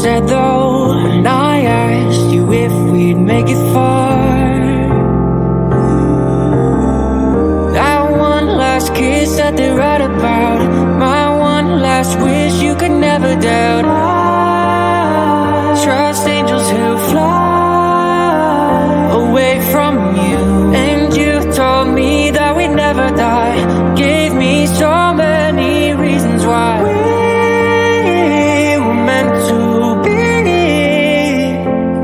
said though, and I asked you if we'd make it far. That one last kiss that they write about, my one last wish you could never doubt. I trust angels who fly away from you, and you told me that we'd never die. Gave me so many reasons why we were meant to be.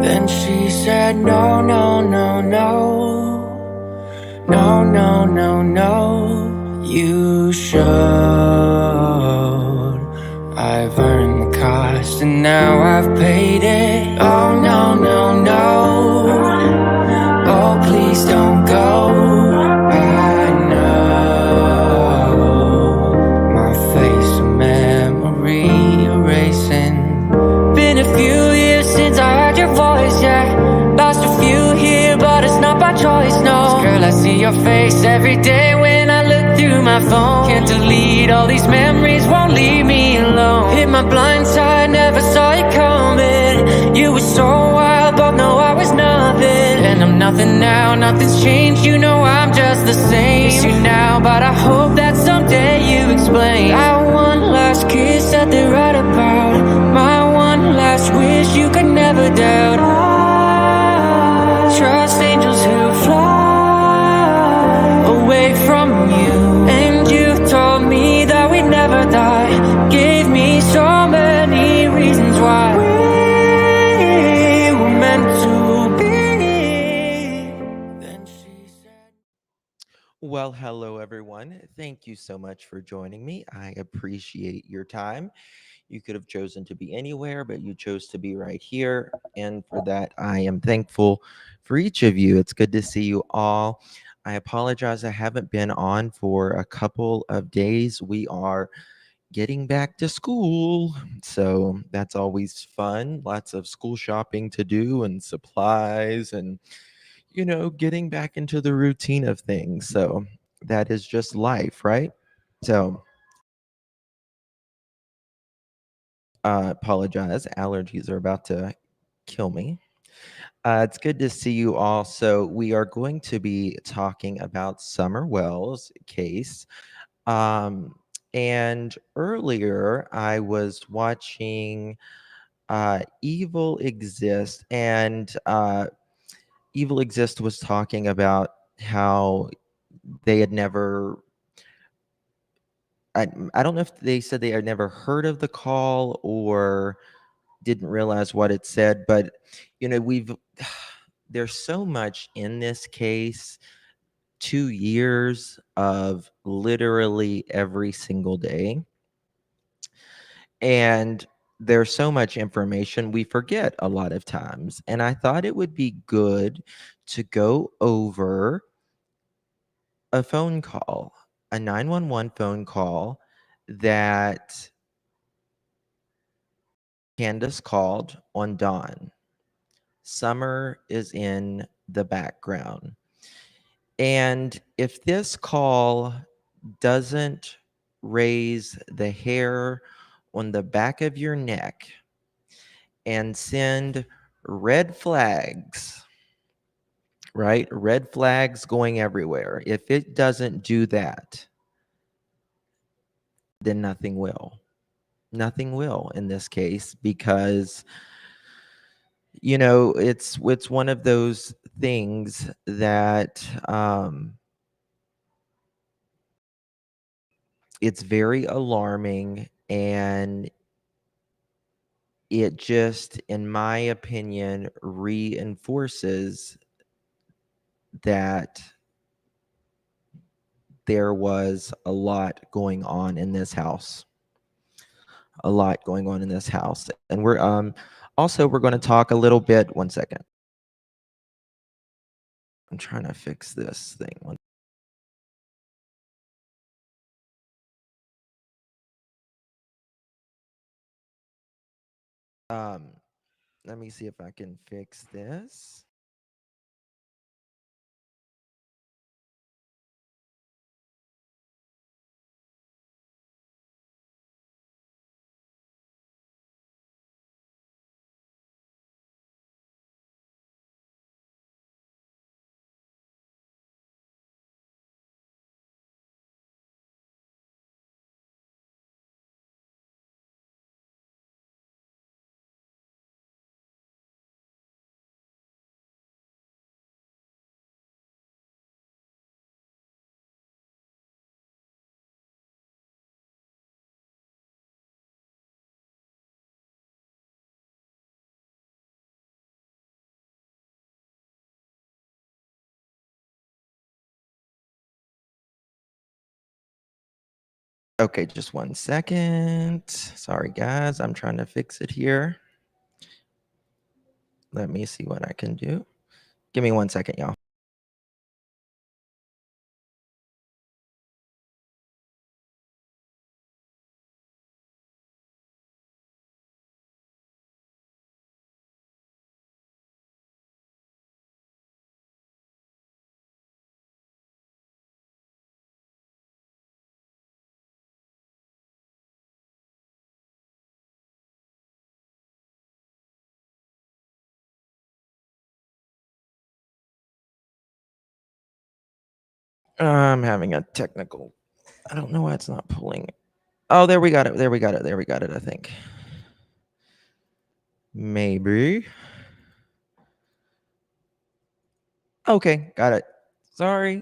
Then she said no, no, no, no. No, no, no, no, you should. I've earned the cost and now I've paid it. Oh, no, no, no. Oh, please don't go. I know my face, a memory erasing. Been a few years since I heard your voice, yeah. Lost a few here, but it's not by choice, no. Girl, I see your face every day when I look through my phone. Can't delete all these memories, won't leave me alone. Hit my blind side, never saw it coming. You were so wild, both know I was nothing. And I'm nothing now, nothing's changed. You know I'm just the same. Miss you now, but I hope that someday you explain. That one last kiss that they write about, my one last wish you could never doubt. I trust angels who fly away from you, and you told me that we'd never die. Gave me so many reasons why we were meant to be. Then she said, Well, hello, everyone. Thank you so much for joining me. I appreciate your time. You could have chosen to be anywhere, but you chose to be right here. And for that, I am thankful for each of you. It's good to see you all. I apologize, I haven't been on for a couple of days. We are getting back to school. So that's always fun. Lots of school shopping to do and supplies and getting back into the routine of things. So that is just life, right? So apologize. Allergies are about to kill me. It's good to see you all. So we are going to be talking about Summer Wells' case. Um, and earlier I was watching Evil Exist, and Evil Exist was talking about how they had never I don't know if they said they had never heard of the call or didn't realize what it said, but we've there's so much in this case. 2 years of literally every single day, and there's so much information we forget a lot of times, and I thought it would be good to go over a phone call, a 911 phone call that Candace called on Dawn. Summer is in the background. And if this call doesn't raise the hair on the back of your neck and send red flags, right? Red flags going everywhere. If it doesn't do that, then nothing will. Nothing will in this case, because it's one of those things that it's very alarming, and it just, in my opinion, reinforces that there was a lot going on in this house. A lot going on in this house. And we're going to talk a little bit. One second. I'm trying to fix this thing. Um, let me see if I can fix this. Okay, just 1 second. Sorry, guys. I'm trying to fix it here. Let me see what I can do. Give me 1 second, y'all. I'm having a technical. I don't know why it's not pulling. Oh, there we got it. There we got it. There we got it, I think. Maybe. Okay, got it. Sorry.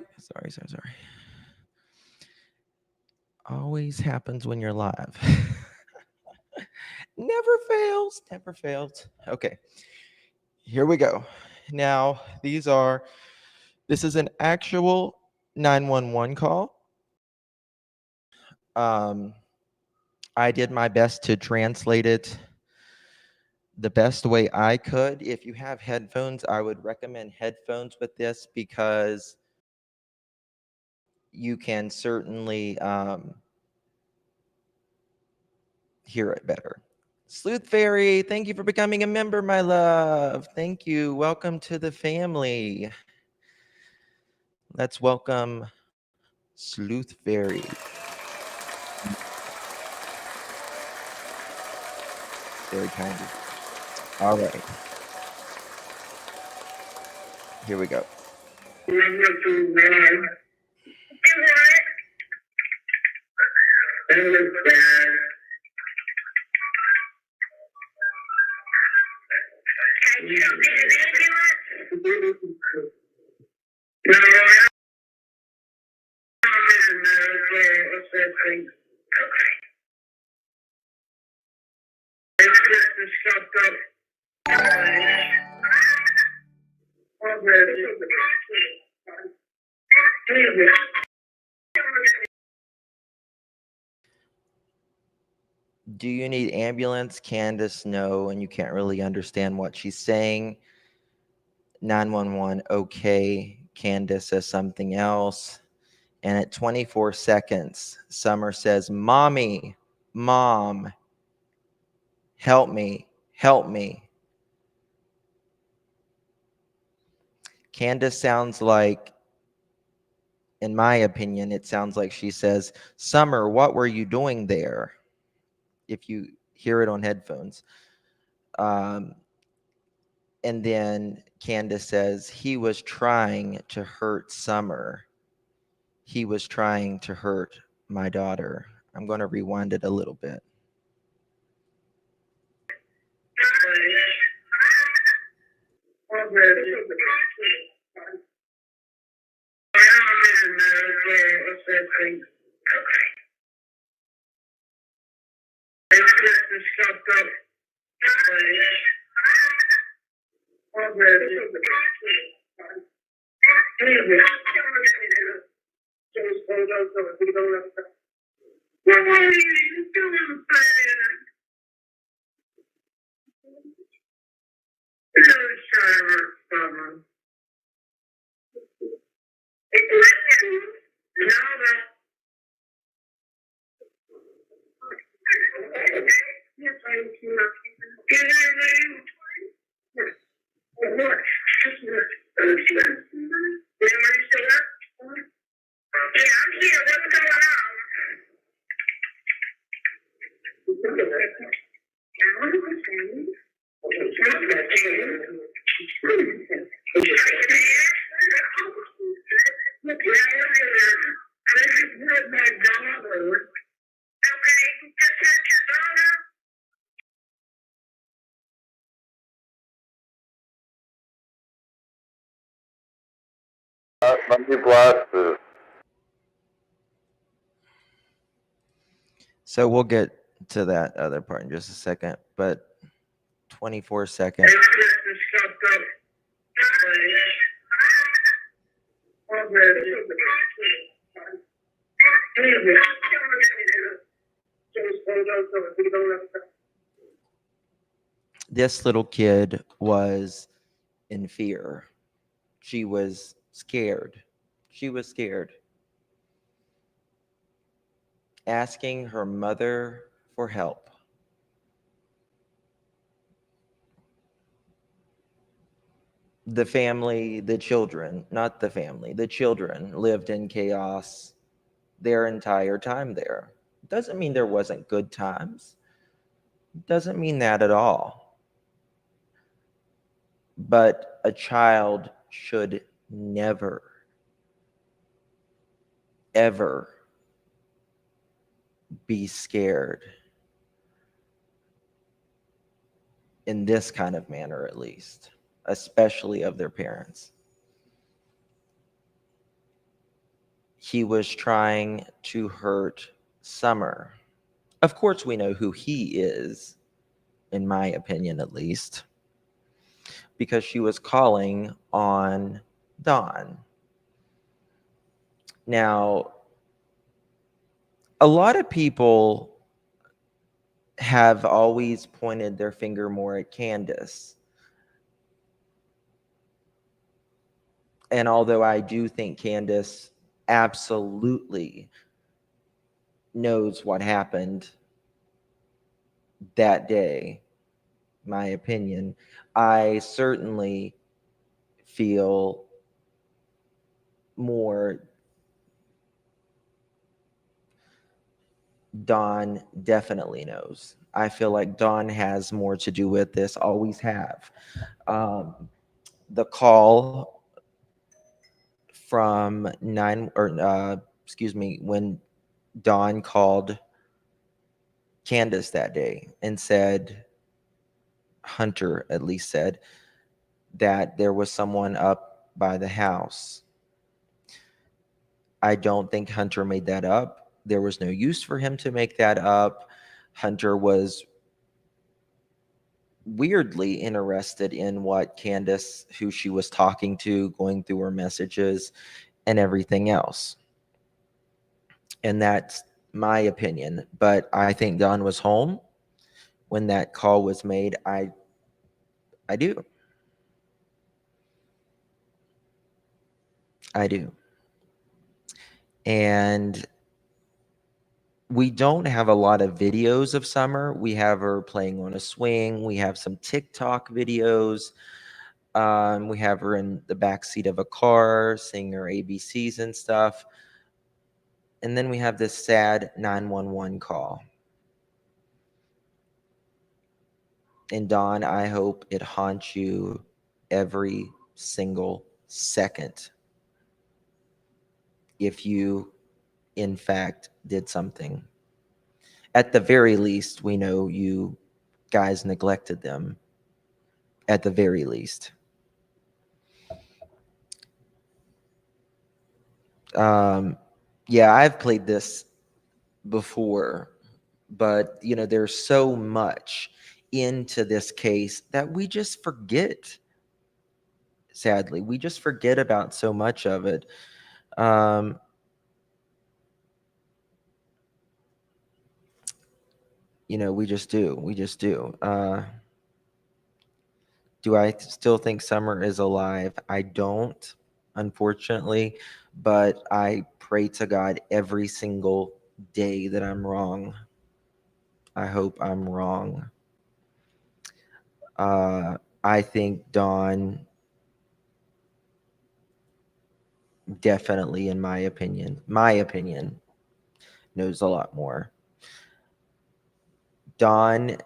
Always happens when you're live. Never fails. Never fails. Okay. Here we go. Now, this is an actual 911 call. I did my best to translate it the best way I could. If you have headphones, I would recommend headphones with this because you can certainly hear it better. Sleuth Fairy, thank you for becoming a member, my love. Thank you. Welcome to the family. Let's welcome Sleuth Fairy. Very kind. All right. Here we go. Do you need ambulance? Candace, no, and you can't really understand what she's saying. 911, okay. Candace says something else. And at 24 seconds, Summer says, Mommy, Mom, help me, help me. Candace sounds like, in my opinion, it sounds like she says, Summer, what were you doing there? If you hear it on headphones. And then Candace says, he was trying to hurt Summer. He was trying to hurt my daughter. I'm going to rewind it a little bit. Let me blast this. So we'll get to that other part in just a second, but 24 seconds. This little kid was in fear. She was scared. She was scared. Asking her mother for help. The family, the children, not the family, the children lived in chaos their entire time there. Doesn't mean there wasn't good times. Doesn't mean that at all. But a child should never, ever be scared in this kind of manner, at least, especially of their parents. He was trying to hurt Summer. Of course, we know who he is, in my opinion at least, because she was calling on Dawn. Now, a lot of people have always pointed their finger more at Candace. And although I do think Candace absolutely knows what happened that day, my opinion, I certainly feel more Dawn definitely knows. I feel like Dawn has more to do with this, always have. The call from when Dawn called Candace that day and said, Hunter at least said, that there was someone up by the house. I don't think Hunter made that up. There was no use for him to make that up. Hunter was weirdly interested in what Candace, who she was talking to, going through her messages and everything else. And that's my opinion. But I think Dawn was home when that call was made. I do. I do. And we don't have a lot of videos of Summer. We have her playing on a swing. We have some TikTok videos. We have her in the back seat of a car singing her ABCs and stuff. And then we have this sad 911 call. And Dawn, I hope it haunts you every single second if you, in fact, did something. At the very least, we know you guys neglected them. At the very least. Yeah, I've played this before, but there's so much into this case that we just forget. Sadly, we just forget about so much of it. We just do. We just do. Do I still think Summer is alive? I don't, unfortunately, but I pray to God every single day that I'm wrong. I hope I'm wrong. I think Dawn definitely, in my opinion, knows a lot more. Dawn,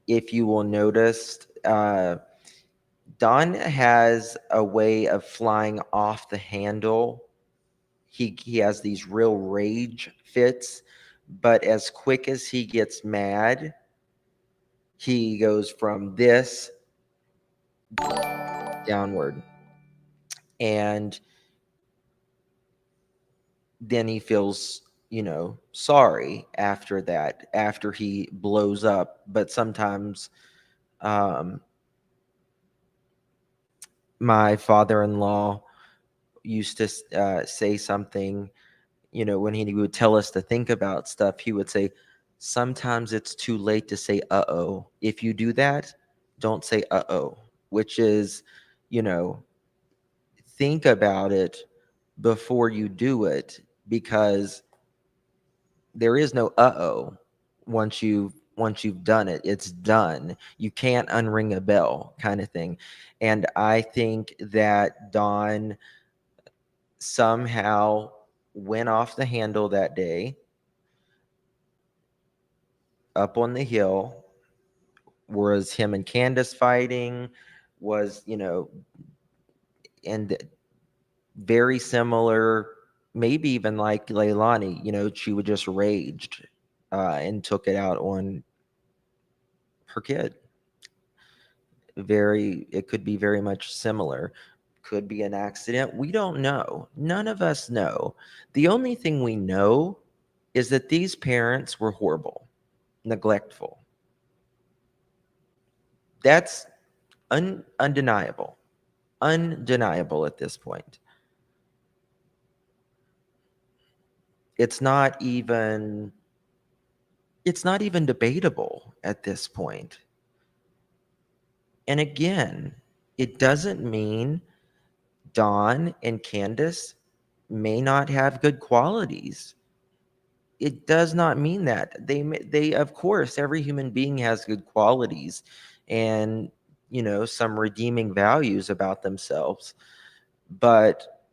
if you will notice, Dawn has a way of flying off the handle. He has these real rage fits, but as quick as he gets mad, he goes from this downward. And then he feels, sorry after that, after he blows up. But sometimes my father-in-law used to say something, when he would tell us to think about stuff, he would say, sometimes it's too late to say uh-oh. If you do that, don't say uh-oh, which is, you know, think about it before you do it, because there is no uh-oh. Once you've done it, it's done. You can't unring a bell, kind of thing. And I think that Dawn somehow went off the handle that day up on the hill. Was him and Candace fighting? Was, and very similar, maybe even like Leilani, she would just raged and took it out on her kid. It could be very much similar. Could be an accident. We don't know. None of us know. The only thing we know is that these parents were horrible, neglectful. That's undeniable. Undeniable at this point. It's not even debatable at this point. And again, it doesn't mean Dawn and Candace may not have good qualities. It does not mean that. They of course, every human being has good qualities and, some redeeming values about themselves. But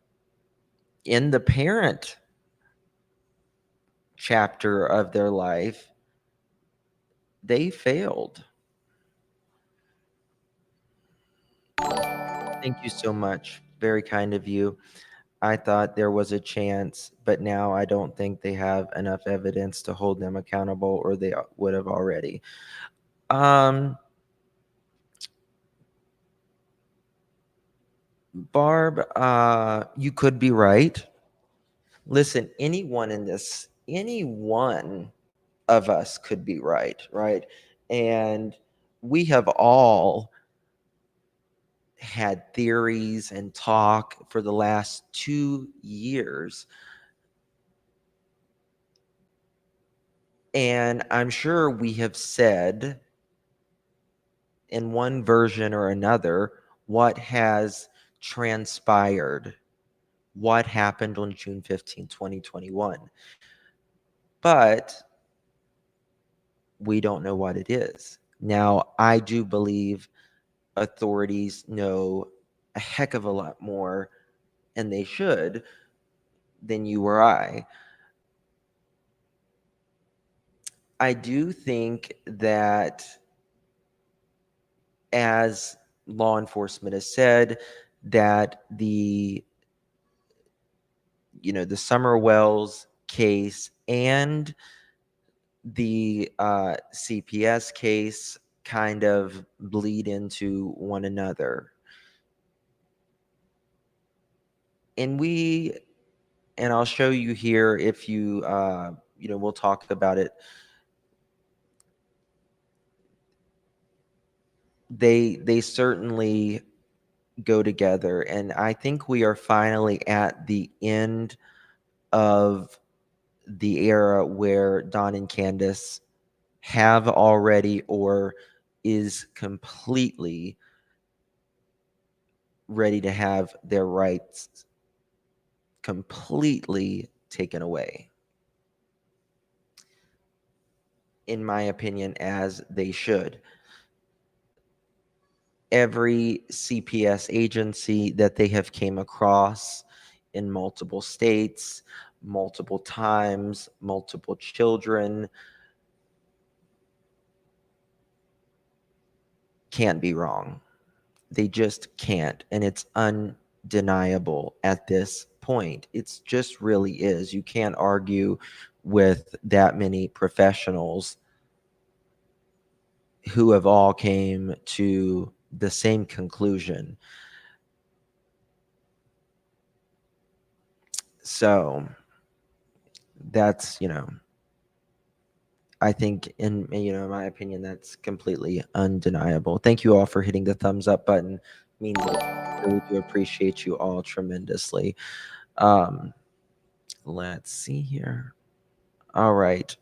in the parent chapter of their life, they failed. Thank you so much. Very kind of you. I thought there was a chance, but now I don't think they have enough evidence to hold them accountable, or they would have already. Barb, you could be right. Listen, any one of us could be right, right? And we have all had theories and talk for the last 2 years. And I'm sure we have said in one version or another what has transpired, what happened on June 15, 2021. But we don't know what it is. Now, I do believe authorities know a heck of a lot more, and they should, than you or I. I do think that, as law enforcement has said, that the Summer Wells case and the CPS case kind of bleed into one another. And I'll show you here, if we'll talk about it. They certainly go together, and I think we are finally at the end of the era where Don and Candace have already, or is completely ready to have their rights completely taken away, in my opinion, as they should. Every CPS agency that they have came across in multiple states, multiple times, multiple children, can't be wrong. They just can't. And it's undeniable at this point. It's just really is. You can't argue with that many professionals who have all came to the same conclusion. So that's, I think, in my opinion, that's completely undeniable. Thank you all for hitting the thumbs up button. It means I really do appreciate you all tremendously. Let's see here. All right.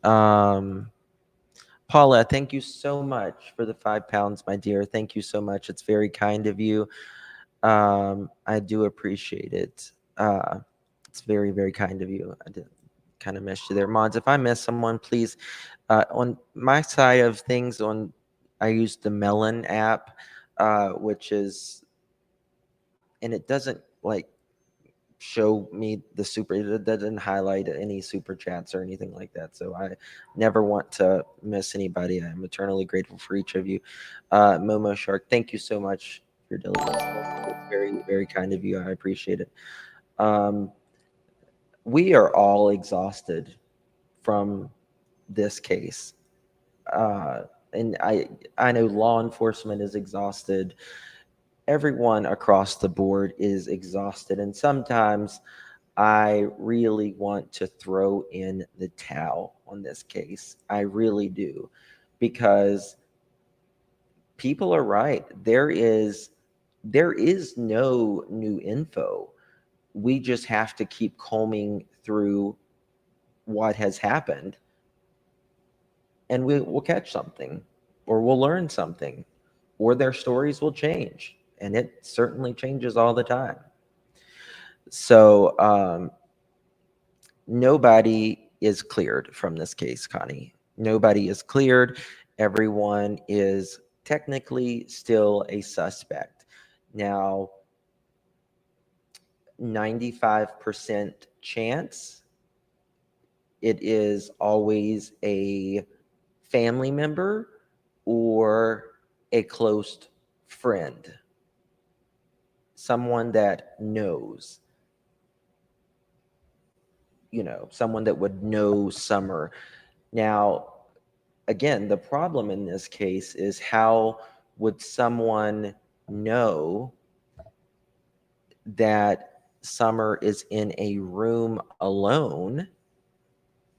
Paula, thank you so much for the £5, my dear. Thank you so much. It's very kind of you. I do appreciate it. It's very, very kind of you. I did kind of missed you there. Mods, if I miss someone, please, on my side of things, I use the Melon app, which is, and it doesn't like show me the super, it doesn't highlight any super chats or anything like that, so I never want to miss anybody. I'm eternally grateful for each of you. Momo Shark, thank you so much for your diligence. It's very, very kind of you. I appreciate it. um, we are all exhausted from this case, uh, and I know law enforcement is exhausted. Everyone across the board is exhausted, and sometimes I really want to throw in the towel on this case. I really do, because people are right. There is no new info. We just have to keep combing through what has happened, and we will catch something, or we'll learn something, or their stories will change, and it certainly changes all the time. So nobody is cleared from this case, Connie. Nobody is cleared. Everyone is technically still a suspect. Now, 95% chance it is always a family member or a close friend, someone that knows, someone that would know Summer. Now, again, the problem in this case is, how would someone know that Summer is in a room alone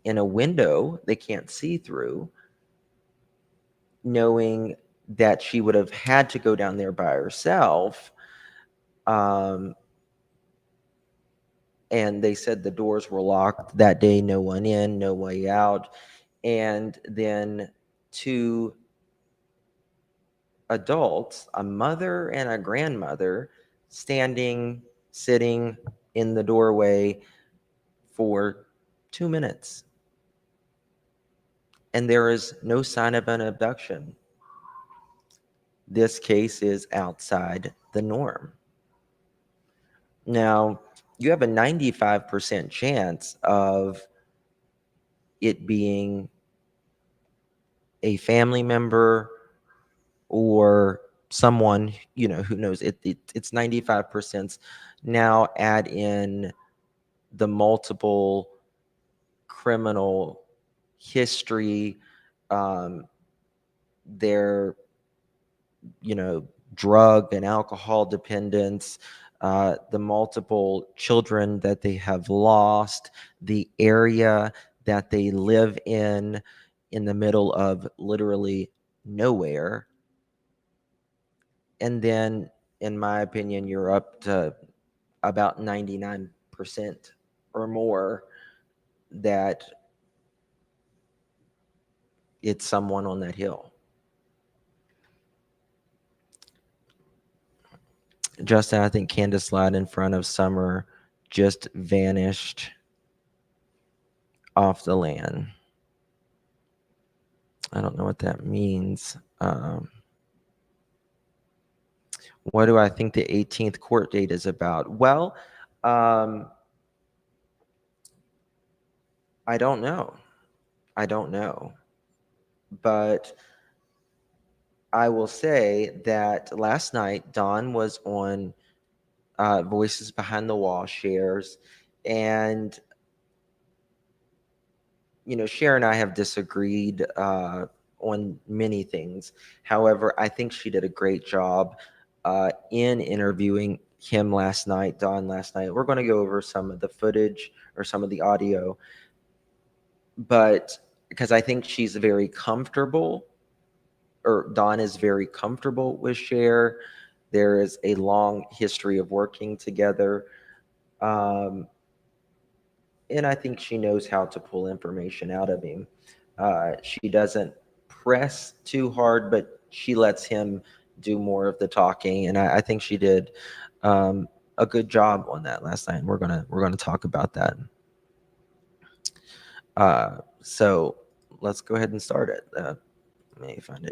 in a window they can't see through, knowing that she would have had to go down there by herself? Um, and they said the doors were locked that day, no one in, no way out. And then two adults, a mother and a grandmother, sitting in the doorway for 2 minutes. And there is no sign of an abduction. This case is outside the norm. Now, you have a 95% chance of it being a family member or someone, who knows. It's 95%. Now add in the multiple criminal history, their, drug and alcohol dependence, the multiple children that they have lost, the area that they live in the middle of literally nowhere. And then, in my opinion, you're up to about 99% or more that it's someone on that hill. Justin, I think Candace Ladd in front of Summer just vanished off the land. I don't know what that means. What do I think the 18th court date is about? Well, I don't know. But I will say that last night, Dawn was on Voices Behind the Wall shares, and Cher and I have disagreed on many things. However, I think she did a great job in interviewing him last night, Dawn last night. We're going to go over some of the footage or some of the audio, but because I think she's very comfortable, or Dawn is very comfortable with Cher. There is a long history of working together. And I think she knows how to pull information out of him. She doesn't press too hard, but she lets him do more of the talking, and I think she did a good job on that last night. We're gonna talk about that. So let's go ahead and start it. Let me find it.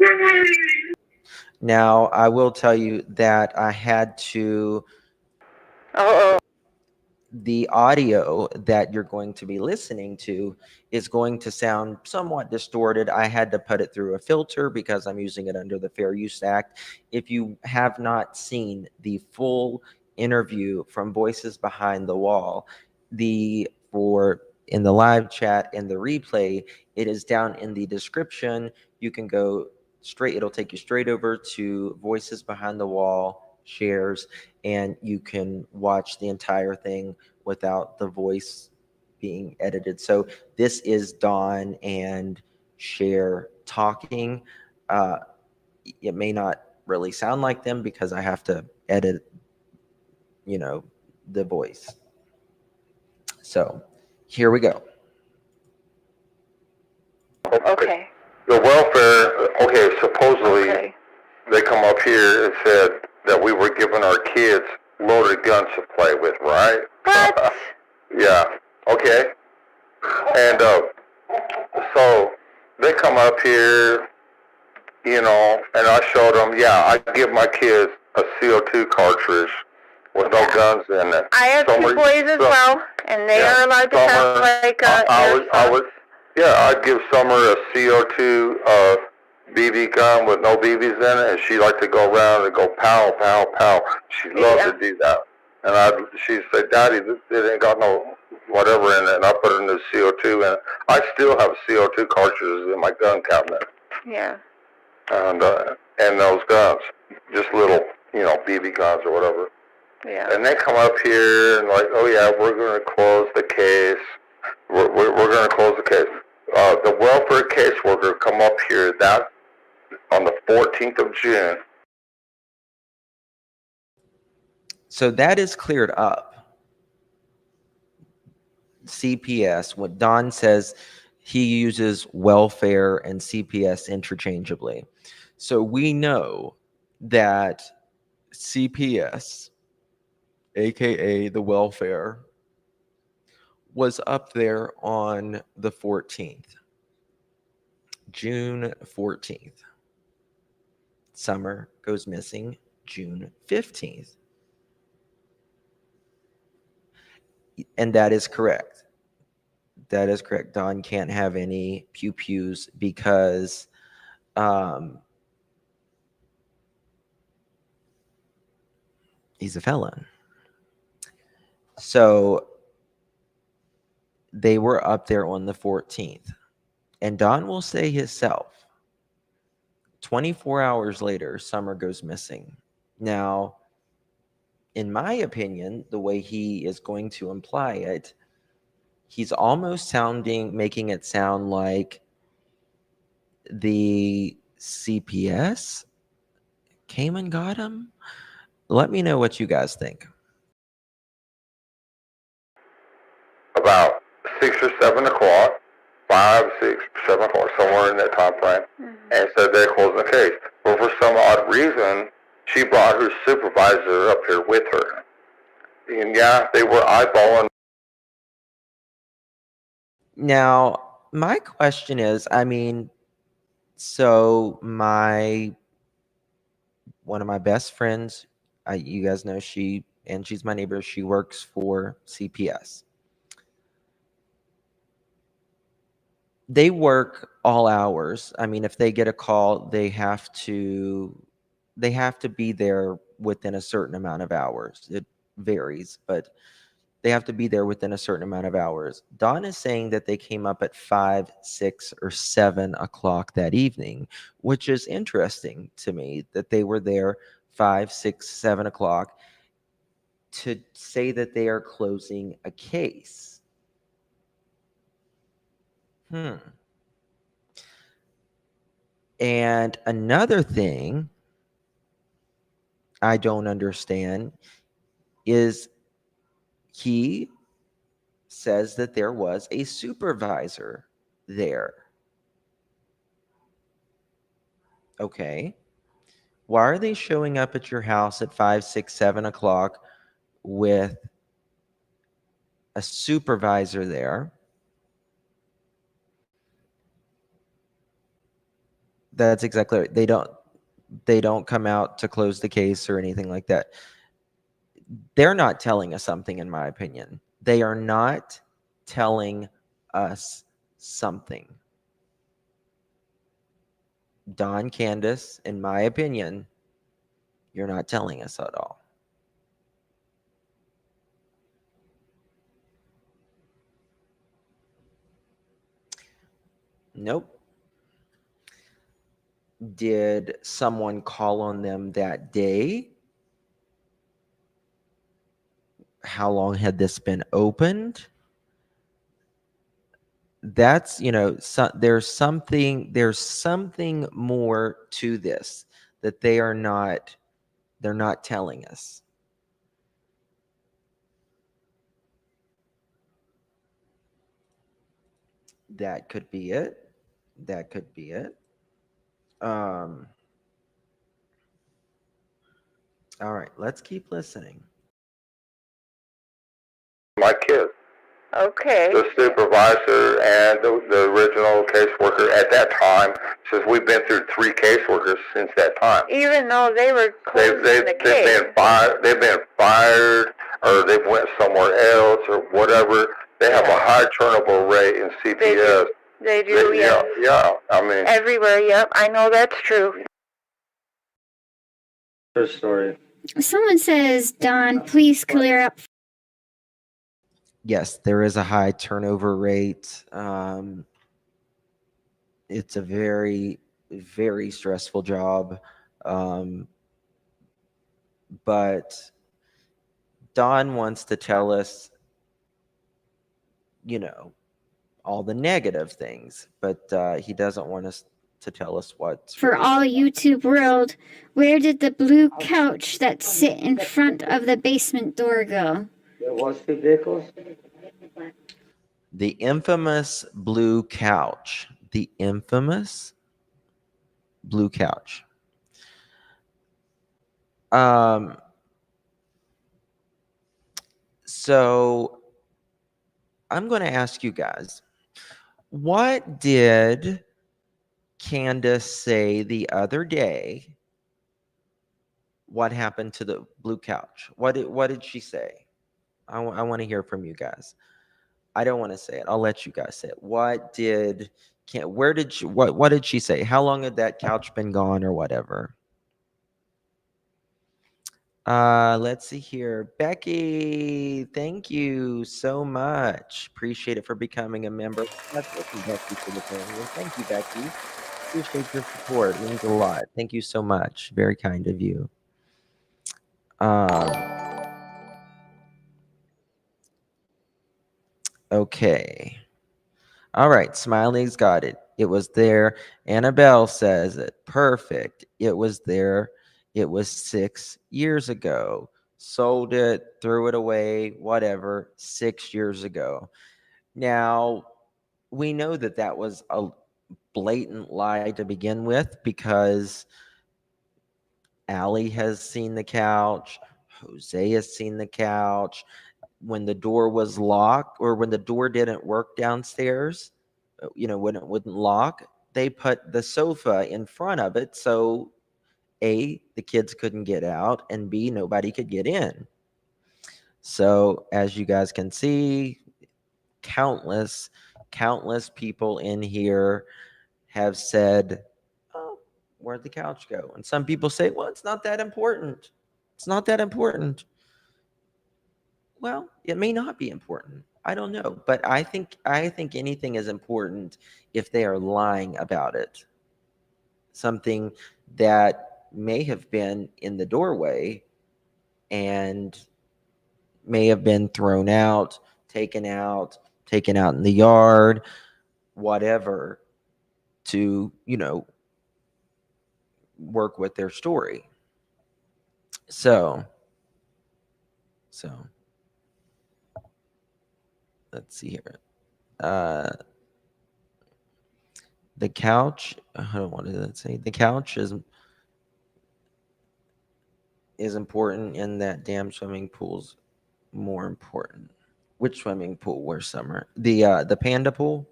Now, I will tell you that I had to. The audio that you're going to be listening to is going to sound somewhat distorted. I had to put it through a filter because I'm using it under the Fair Use Act. If you have not seen the full interview from Voices Behind the Wall, in the live chat and the replay, it is down in the description. You can go straight, it'll take you straight over to Voices Behind the Wall shares, and you can watch the entire thing without the voice being edited. So this is Dawn and Cher talking. It may not really sound like them because I have to edit, the voice. So here we go. Okay. The welfare, supposedly they come up here and said that we were giving our kids loaded guns to play with, right? What? Yeah, okay. And so they come up here, and I showed them, I give my kids a CO2 cartridge with no guns in it. I have two boys as well, and they are allowed to have like I'd give Summer a CO2 BB gun with no BBs in it, and she liked to go around and go pow, pow, pow. She loved to do that. And she'd say, Daddy, this ain't got no whatever in it, and I put it in the CO2 in it. I still have CO2 cartridges in my gun cabinet. Yeah. And those guns, just little, BB guns or whatever. Yeah. And they come up here and like, oh yeah, we're going to close the case. We're going to close the case. The welfare caseworker come up here on the 14th of June. So that is cleared up. CPS, what Don says, he uses welfare and CPS interchangeably. So we know that CPS, aka the welfare, was up there on the 14th, June 14th. Summer goes missing June 15th. And that is correct. That is correct. Don can't have any pew-pews because he's a felon. So they were up there on the 14th. And Don will say himself, 24 hours later, Summer goes missing. Now, in my opinion, the way he is going to imply it, he's almost making it sound like the CPS came and got him. Let me know what you guys think. About 6 or 7 o'clock, 5, 6, 7 o'clock, somewhere in that time frame, and said they're closing the case. But for some odd reason, she brought her supervisor up here with her. And they were eyeballing. Now, my question is, so one of my best friends, you guys know she's my neighbor, she works for CPS. They work all hours. If they get a call, they have to be there within a certain amount of hours. It varies, but they have to be there within a certain amount of hours. Don is saying that they came up at 5, 6, or 7 o'clock that evening, which is interesting to me that they were there 5, 6, 7 o'clock to say that they are closing a case. And another thing I don't understand is he says that there was a supervisor there. Okay. Why are they showing up at your house at 5, 6, 7 o'clock with a supervisor there? That's exactly right. They don't come out to close the case or anything like that. They're not telling us something, in my opinion. They are not telling us something. Don, Candace, in my opinion, you're not telling us at all. Nope. Did someone call on them that day? How long had this been opened? That's, there's something more to this that they're not telling us. That could be it. That could be it. All right, let's keep listening. My kids. Okay. The supervisor and the original caseworker at that time, since we've been through 3 caseworkers since that time. Even though they were closing the case. They've been fired, or they've went somewhere else, or whatever. They have a high turnover rate in CPS. They do, yes. Yeah, I mean. Everywhere, yep. I know that's true. Her story. Someone says, Don, please clear up. Yes, there is a high turnover rate. It's a very, very stressful job. But Don wants to tell us, all the negative things, but he doesn't want us to tell us what. For all YouTube world, where did the blue couch that sit in front of the basement door go? There was 2 vehicles. The infamous blue couch. The infamous blue couch. So I'm going to ask you guys, what did Candace say the other day? What happened to the blue couch? What did she say? I want to hear from you guys. I don't want to say it. I'll let you guys say it. What did she say? How long had that couch been gone or whatever? Let's see here. Becky, thank you so much. Appreciate it for becoming a member. Thank you, Becky, for the family. Thank you, Becky. Appreciate your support. It means a lot. Thank you so much. Very kind of you. Okay. All right. Smiley's got it. It was there. Annabelle says it. Perfect. It was there. It was 6 years ago. Sold it, threw it away, whatever, 6 years ago. Now, we know that that was a blatant lie to begin with, because Allie has seen the couch. Jose has seen the couch. When the door was locked, or when the door didn't work downstairs, when it wouldn't lock, they put the sofa in front of it. So A, the kids couldn't get out, and B, nobody could get in. So as you guys can see, countless people in here have said, oh, where'd the couch go? And some people say, well, it's not that important. It's not that important. Well, it may not be important. I don't know. But I think anything is important if they are lying about it. Something that may have been in the doorway and may have been thrown out, taken out in the yard, whatever, to, work with their story. So let's see here. The couch, what did it say? The couch is important, and that damn swimming pool's more important. Which swimming pool? Where's Summer? The panda pool?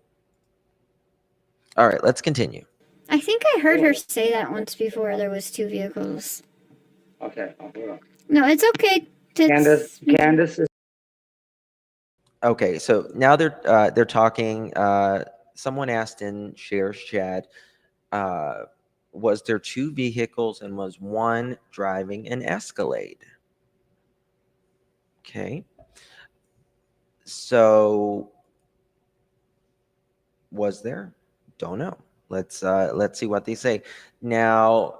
All right, let's continue. I think I heard her say that once before. There was 2 vehicles. Okay, hold on. No, it's okay. Candace is. Okay, so now they're talking. Someone asked in Share's chat, was there 2 vehicles and was one driving an Escalade? Okay. So was there? Don't know. Let's see what they say. Now,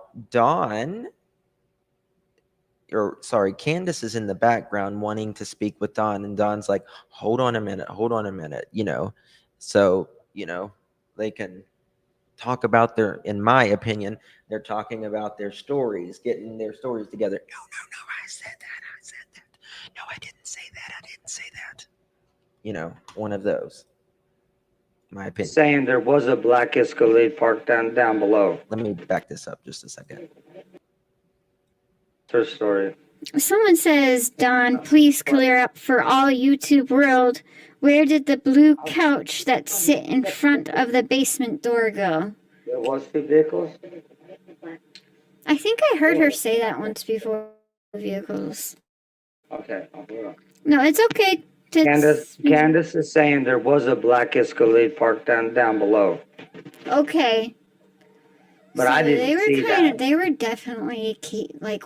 Candace is in the background wanting to speak with Dawn, and Dawn's like, hold on a minute, so they can talk about in my opinion, they're talking about their stories, getting their stories together. No, I said that. No, I didn't say that. One of those. My opinion. Saying there was a black Escalade parked down below. Let me back this up just a second. Her story. Someone says, Don, please clear up for all YouTube world. Where did the blue couch that sit in front of the basement door go? There was 2 vehicles? I think I heard her say that once before. Vehicles. Okay, hold on. No, it's okay. Candace is saying there was a black Escalade parked down below. Okay. But so I didn't see that. They were definitely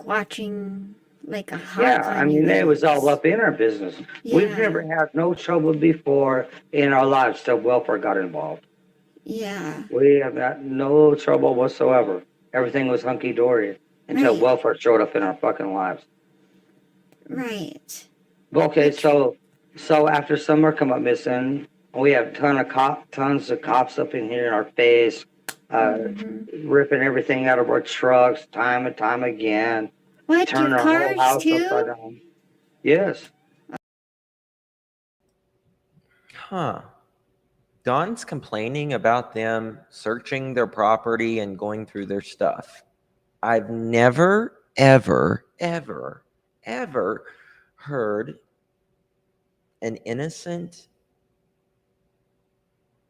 watching like a hot. Yeah, I mean, they was all up in our business. Yeah. We've never had no trouble before in our lives till welfare got involved. Yeah. We have had no trouble whatsoever. Everything was hunky-dory until welfare showed up in our fucking lives. Right. Okay, so after Summer come up missing, we have tons of cops up in here in our face, ripping everything out of our trucks time and time again. What, turn your our cars whole house too? upside down. Yes. Huh. Dawn's complaining about them searching their property and going through their stuff. I've never, ever heard an innocent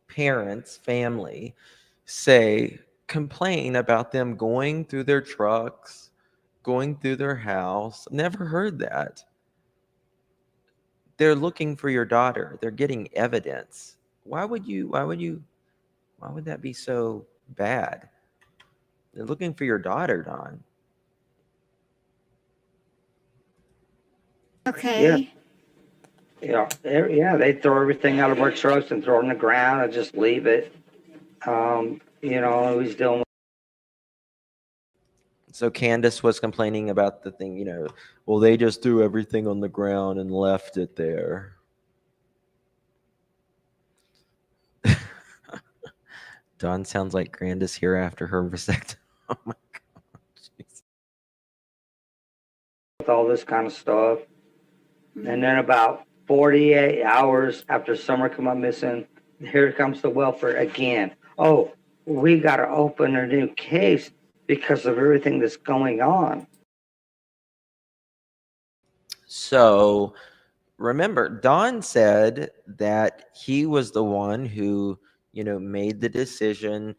parent's family complain about them going through their trucks, going through their house. Never heard that. They're looking for your daughter. They're getting evidence. Why would that be so bad? They're looking for your daughter, Dawn. Okay. Yeah, they throw everything out of our trucks and throw it on the ground and just leave it. He's dealing with. So Candace was complaining about the thing, well, they just threw everything on the ground and left it there. Dawn sounds like Candace here after her vasectomy. Oh my God. Jeez. With all this kind of stuff. And then about 48 hours after Summer come up missing, here comes the welfare again. Oh, we got to open a new case because of everything that's going on. So remember, Don said that he was the one who, made the decision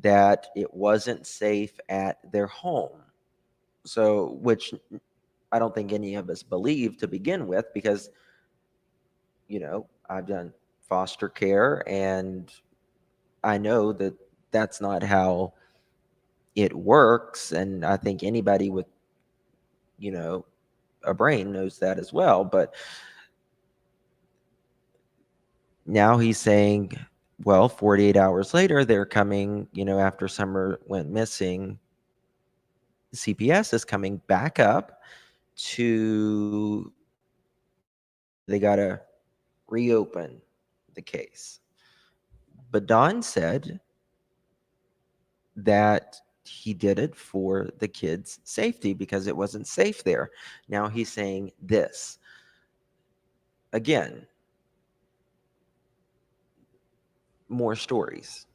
that it wasn't safe at their home. So, which I don't think any of us believe to begin with, because, I've done foster care and I know that that's not how it works. And I think anybody with, a brain knows that as well. But now he's saying, well, 48 hours later, they're coming, after Summer went missing, CPS is coming back up they got to reopen the case. But Don said that he did it for the kids' safety because it wasn't safe there. Now he's saying this. Again, more stories.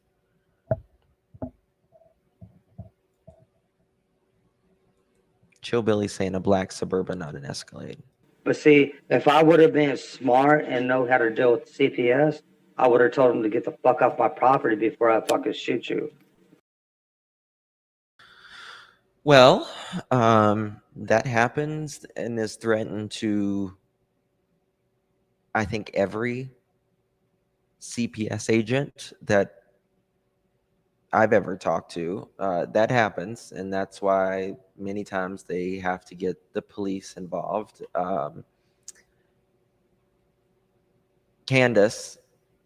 Chillbilly saying a black Suburban, not an Escalade. But see, if I would have been smart and know how to deal with CPS, I would have told him to get the fuck off my property before I fucking shoot you. Well, that happens and is threatened to, I think, every CPS agent that I've ever talked to. That happens, and that's why many times they have to get the police involved. Candace,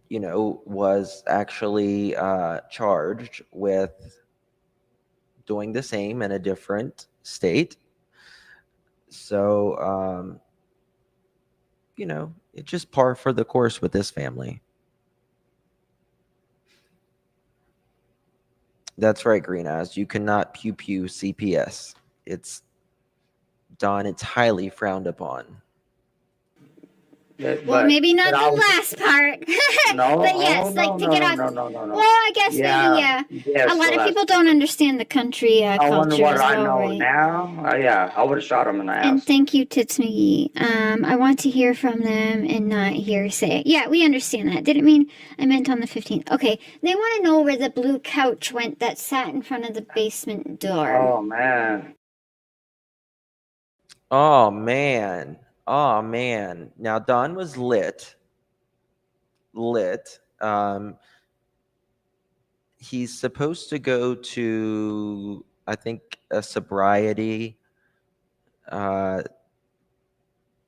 was actually charged with doing the same in a different state. So, it's just par for the course with this family. That's right, Green Eyes. You cannot pew pew CPS. It's Don. It's highly frowned upon. Well, maybe not the last part. No, but yes, no, to get off. no. Well, I guess maybe, yeah. Yes, a lot of people don't understand the country I wonder culture what as I well, know right? now. Yeah, I would have shot him in the ass. And thank you, Tits McGee. I want to hear from them and not hear say it. Yeah, we understand that. Didn't mean I meant on the 15th. Okay, they want to know where the blue couch went that sat in front of the basement door. Oh, man. Oh man. Oh man. Now Don was lit. He's supposed to go to, I think, a sobriety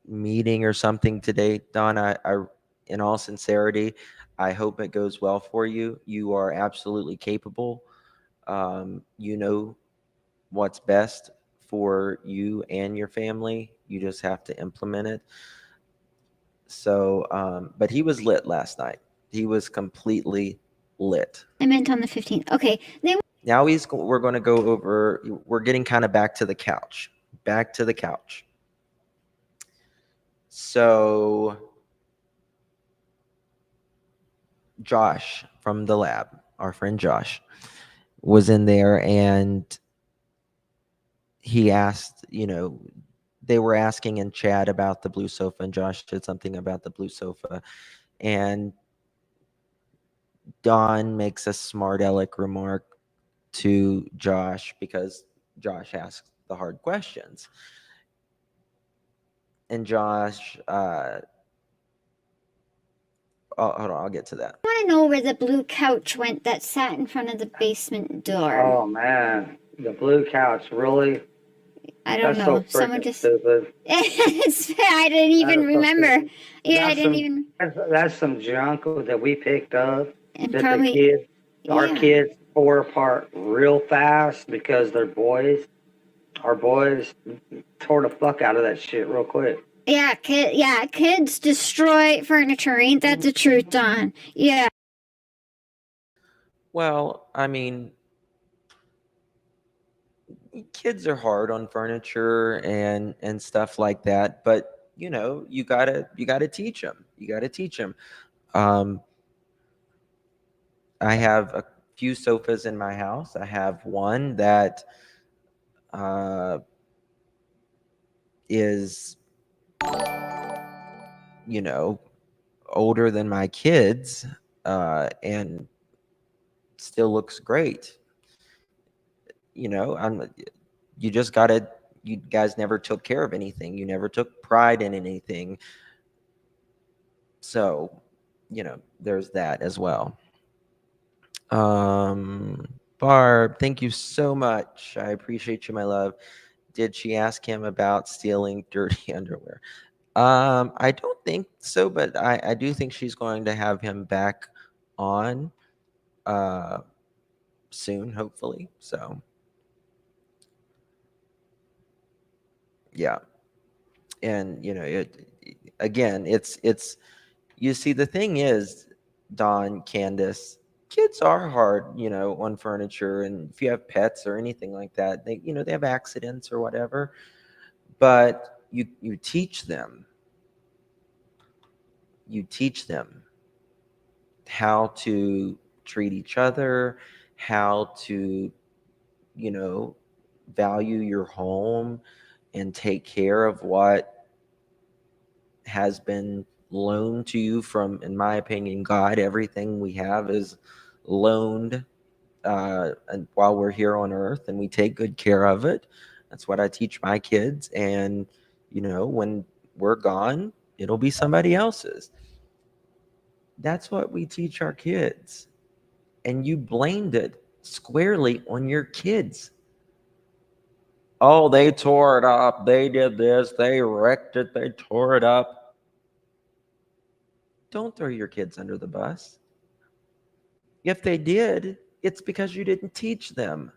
meeting or something today. Don, I in all sincerity, I hope it goes well for you. You are absolutely capable. You know what's best for you and your family. You just have to implement it. So, but he was lit last night. He was completely lit. I meant on the 15th. Okay. Now we're going to go over, we're getting kind of back to the couch. Back to the couch. So Josh from the lab, our friend Josh, was in there and he asked, they were asking in chat about the blue sofa, and Josh said something about the blue sofa. And Don makes a smart aleck remark to Josh because Josh asks the hard questions. And Josh, hold on, I'll get to that. I want to know where the blue couch went that sat in front of the basement door. Oh, man. The blue couch, really? I don't That's know. So Someone just. stupid. I didn't even remember. Yeah, I didn't even. That's some junk that we picked up. And that probably. the kids, our Yeah. kids tore apart real fast because they're boys. Our boys tore the fuck out of that shit real quick. Yeah, kids destroy furniture. Ain't that the truth, Don? Yeah. Well, I mean, kids are hard on furniture and stuff like that, but you gotta teach them. You gotta teach them. I have a few sofas in my house. I have one that is older than my kids and still looks great. You guys never took care of anything. You never took pride in anything. So, there's that as well. Barb, thank you so much. I appreciate you, my love. Did she ask him about stealing dirty underwear? I don't think so, but I do think she's going to have him back on soon, hopefully. So, yeah. And, it's you see, the thing is, Don, Candace, kids are hard, on furniture, and if you have pets or anything like that, they have accidents or whatever, but you teach them how to treat each other, how to value your home, and take care of what has been loaned to you from, in my opinion, God. Everything we have is loaned and while we're here on earth, and we take good care of it. That's what I teach my kids. And, when we're gone, it'll be somebody else's. That's what we teach our kids. And you blamed it squarely on your kids. Oh, they tore it up. They did this. They wrecked it. They tore it up. Don't throw your kids under the bus. If they did, it's because you didn't teach them.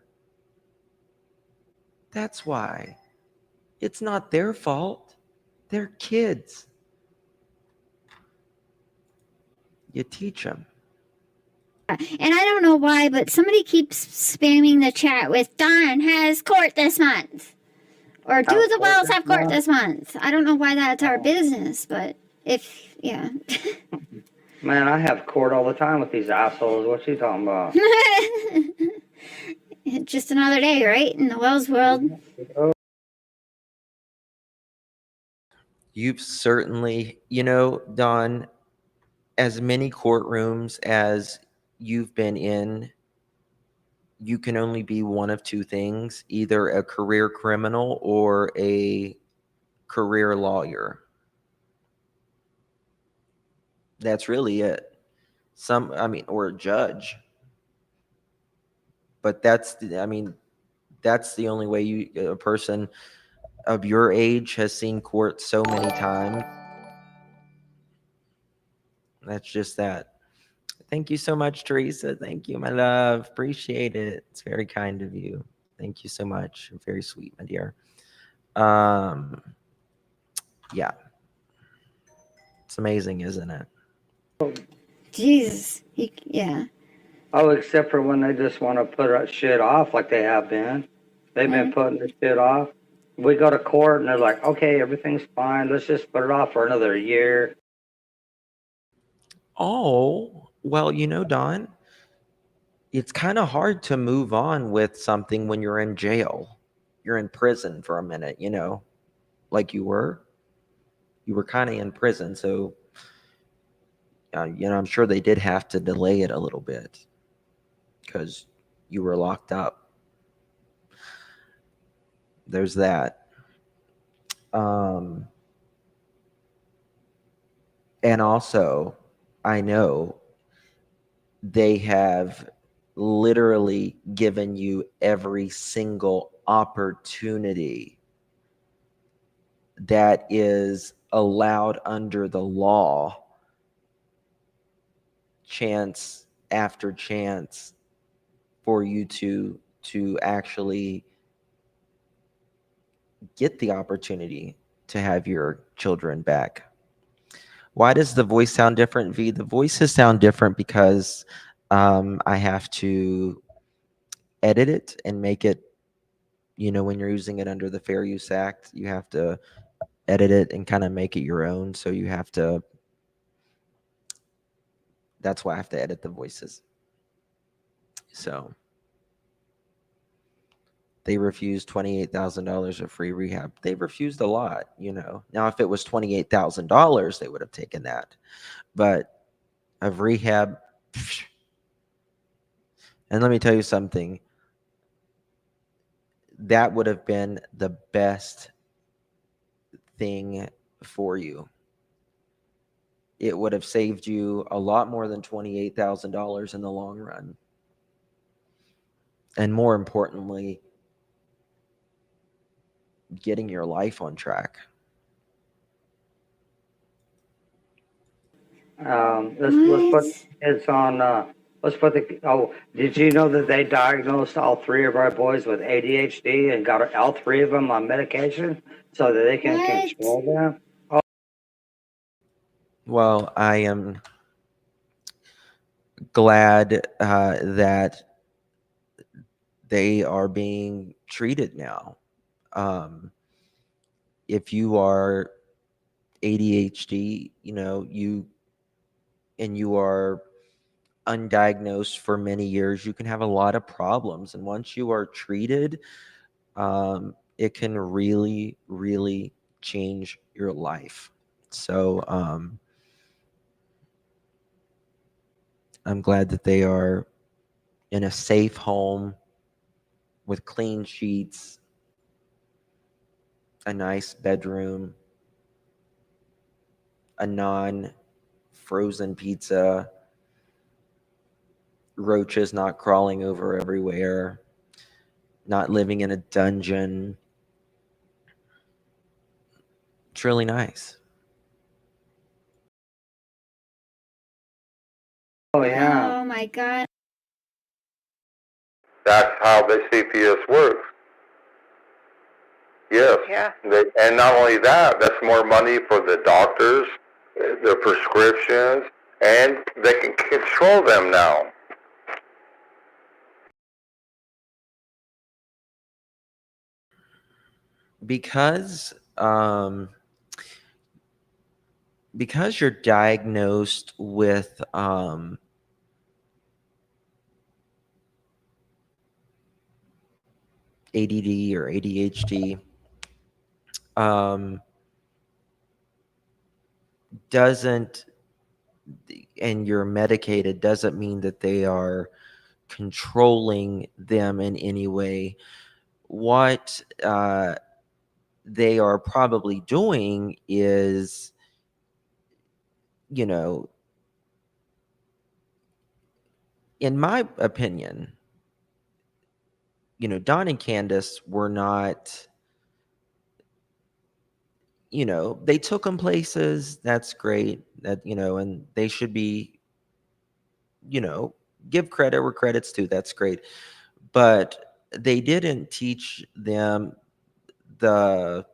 That's why. It's not their fault. They're kids. You teach them. And I don't know why, but somebody keeps spamming the chat with Don has court this month. Or do the Wells have court this month? I don't know why that's our business, but yeah. Man, I have court all the time with these assholes. What you talking about? Just another day, right? In the Wells world. You've certainly, Don, as many courtrooms as you've been in, you can only be one of two things, either a career criminal or a career lawyer. That's really it. Or a judge. But that's the only way a person of your age has seen court so many times. That's just that. Thank you so much, Teresa. Thank you, my love. Appreciate it. It's very kind of you. Thank you so much. Very sweet, my dear. Yeah. It's amazing, isn't it? Jesus. Yeah. Oh, except for when they just want to put shit off like they have been. They've been putting the shit off. We go to court and they're like, okay, everything's fine. Let's just put it off for another year. Oh, well, Don, it's kind of hard to move on with something when you're in jail. You're in prison for a minute, like you were. You were kind of in prison, so, I'm sure they did have to delay it a little bit because you were locked up. There's that. And also, I know they have literally given you every single opportunity that is allowed under the law, chance after chance, for you to actually get the opportunity to have your children back. Why does the voice sound different, V? The voices sound different because I have to edit it and make it, when you're using it under the Fair Use Act, you have to edit it and kind of make it your own. So that's why I have to edit the voices. So they refused $28,000 of free rehab. They refused a lot, Now, if it was $28,000, they would have taken that. But of rehab, and let me tell you something, that would have been the best thing for you. It would have saved you a lot more than $28,000 in the long run. And more importantly, getting your life on track. Let's put it's on. Did you know that they diagnosed all three of our boys with ADHD and got all three of them on medication so that they can control them? Oh. Well, I am glad that they are being treated now. If you are ADHD, you are undiagnosed for many years, you can have a lot of problems. And once you are treated, it can really, really change your life. So I'm glad that they are in a safe home with clean sheets, a nice bedroom, a non-frozen pizza, roaches not crawling over everywhere, not living in a dungeon. It's really nice. Oh, yeah. Oh my God. That's how the CPS works. Yes. Yeah. And not only that, that's more money for the doctors, their prescriptions, and they can control them now. Because you're diagnosed with ADD or ADHD, doesn't, and you're medicated, doesn't mean that they are controlling them in any way. What they are probably doing is, you know, in my opinion, Don and Candace were not, they took them places. That's great. That, and they should be, give credit where credit's due. That's great. But they didn't teach them the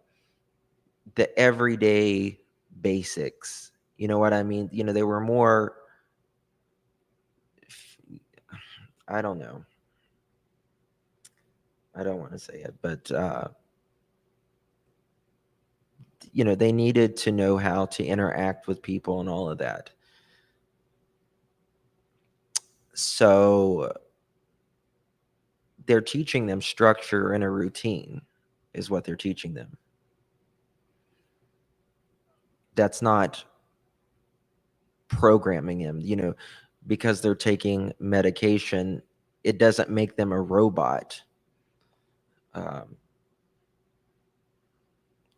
everyday basics. You know what I mean? They were more, I don't know. I don't want to say it, but they needed to know how to interact with people and all of that. So they're teaching them structure and a routine is what they're teaching them. That's not programming them, because they're taking medication. It doesn't make them a robot.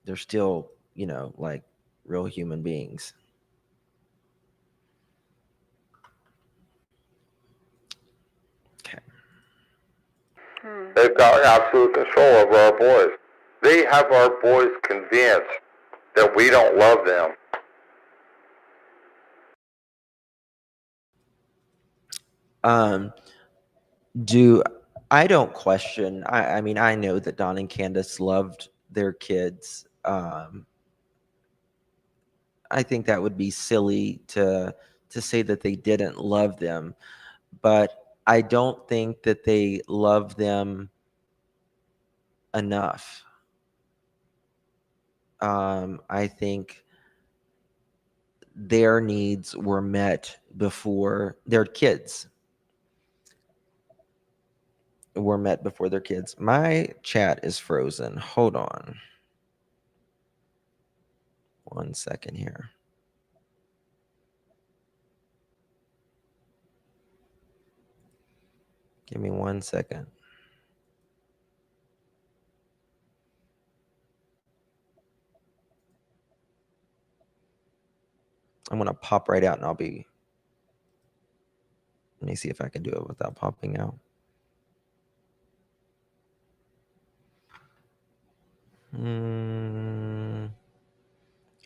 They're still, like real human beings. Okay. They've got absolute control over our boys. They have our boys convinced that we don't love them. I don't question. I mean, I know that Don and Candace loved their kids. I think that would be silly to say that they didn't love them, but I don't think that they love them enough. I think their needs were met before their kids were met before their kids. My chat is frozen. Hold on. 1 second here. Give me 1 second. I'm going to pop right out and let me see if I can do it without popping out.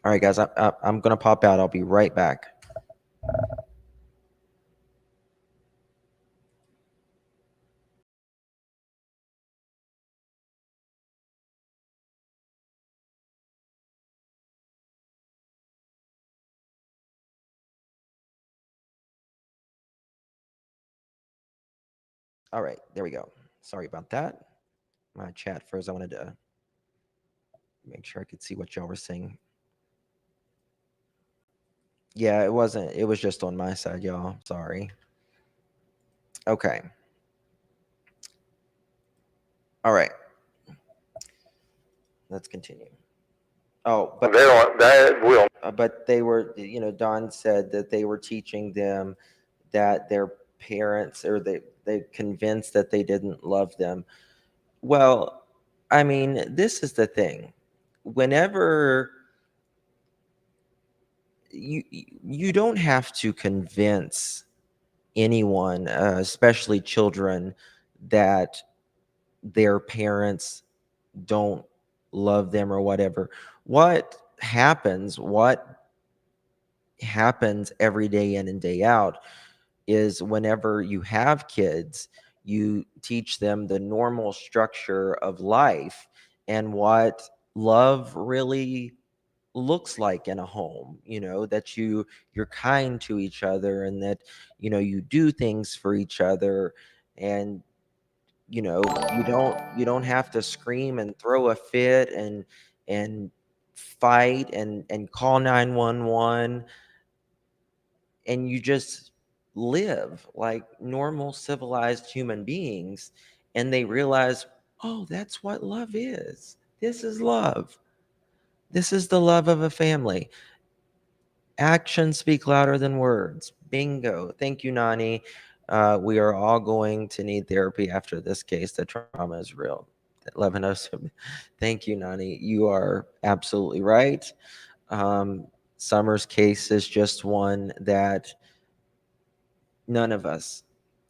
All right, guys, I'm going to pop out. I'll be right back. All right, there we go. Sorry about that. My chat froze. I wanted to make sure I could see what y'all were saying. Yeah, it wasn't. It was just on my side, y'all. Sorry. Okay. All right. let's continue. Oh, They don't. That will. but they were, Don said that they were teaching them that their parents, or they convinced that they didn't love them. Well, I mean, this is the thing. Whenever you don't have to convince anyone, especially children, that their parents don't love them or whatever. What happens every day in and day out is whenever you have kids, you teach them the normal structure of life and what love really looks like in a home, that you're kind to each other, and that you do things for each other, and you don't have to scream and throw a fit and fight and call 911, and you just live like normal civilized human beings, and they realize, oh, that's what love is. This is love. This is the love of a family. Actions speak louder than words. Bingo. Thank you, Nani. We are all going to need therapy after this case. The trauma is real. 1107. Thank you, Nani. You are absolutely right. Summer's case is just one that none of us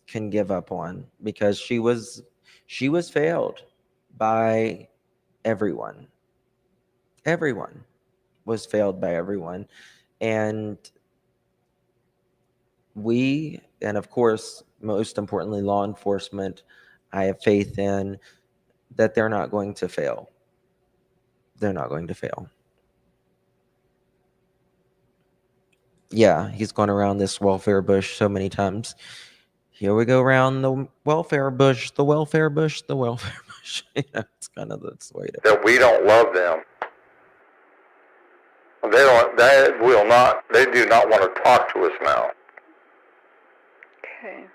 can give up on, because she was failed by everyone. Everyone was failed by everyone. And we, and of course, most importantly, law enforcement, I have faith in that they're not going to fail. They're not going to fail. Yeah, he's gone around this welfare bush so many times. Here we go around the welfare bush, the welfare bush, the welfare bush. It's kind of the way to. That we don't love them. They don't. They will not. They do not want to talk to us now. Okay.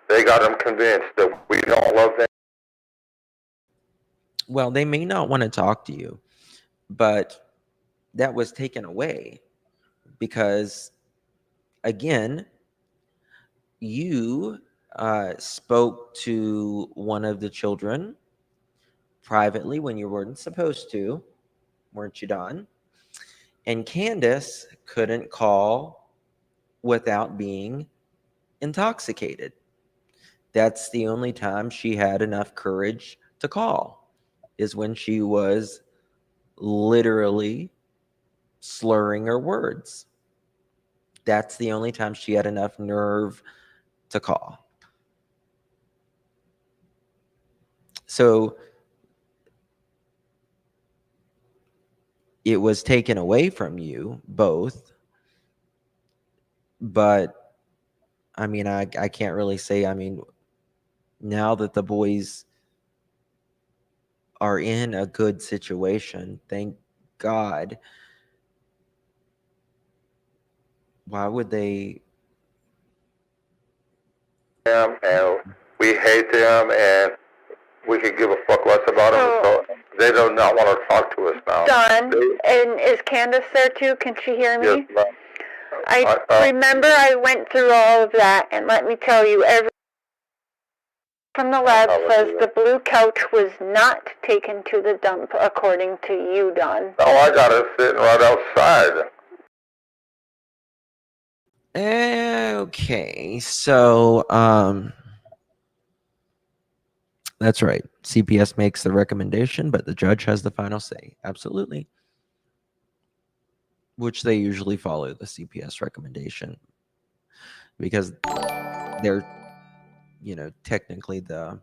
They got them convinced that we don't love them. Well, they may not want to talk to you, but that was taken away because, again, you spoke to one of the children privately when you weren't supposed to, weren't you, Don? And Candace couldn't call without being intoxicated. That's the only time she had enough courage to call, is when she was literally slurring her words. That's the only time she had enough nerve to call. So it was taken away from you both, but I mean, I can't really say, I mean, now that the boys are in a good situation, thank God, why would they? And we hate them, and we could give a fuck less about them. So they do not want to talk to us now. Don, and is Candace there too? Can she hear me? Yes, ma'am. I remember I went through all of that, and let me tell you, every from the lab says the blue couch was not taken to the dump, according to you, Don. No, I got it sitting right outside. Okay, so that's right. CPS makes the recommendation, but the judge has the final say. Absolutely. Which they usually follow the CPS recommendation because they're, technically the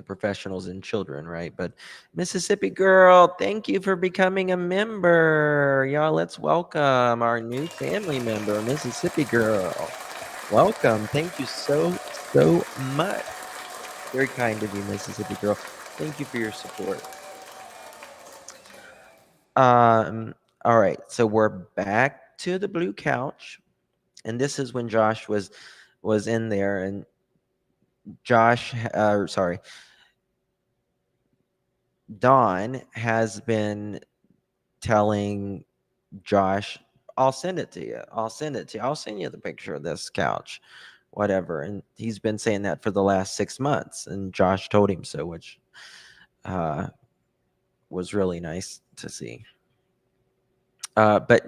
professionals in children, right? But Mississippi Girl, thank you for becoming a member. Y'all, let's welcome our new family member, Mississippi Girl. Welcome. Thank you so much. Very kind of you, Mississippi Girl. Thank you for your support. All right, so we're back to the blue couch, and this is when Josh was in there, and Josh, Dawn has been telling Josh, I'll send it to you. I'll send it to you. I'll send you the picture of this couch, whatever. And he's been saying that for the last 6 months. And Josh told him so, which was really nice to see. But,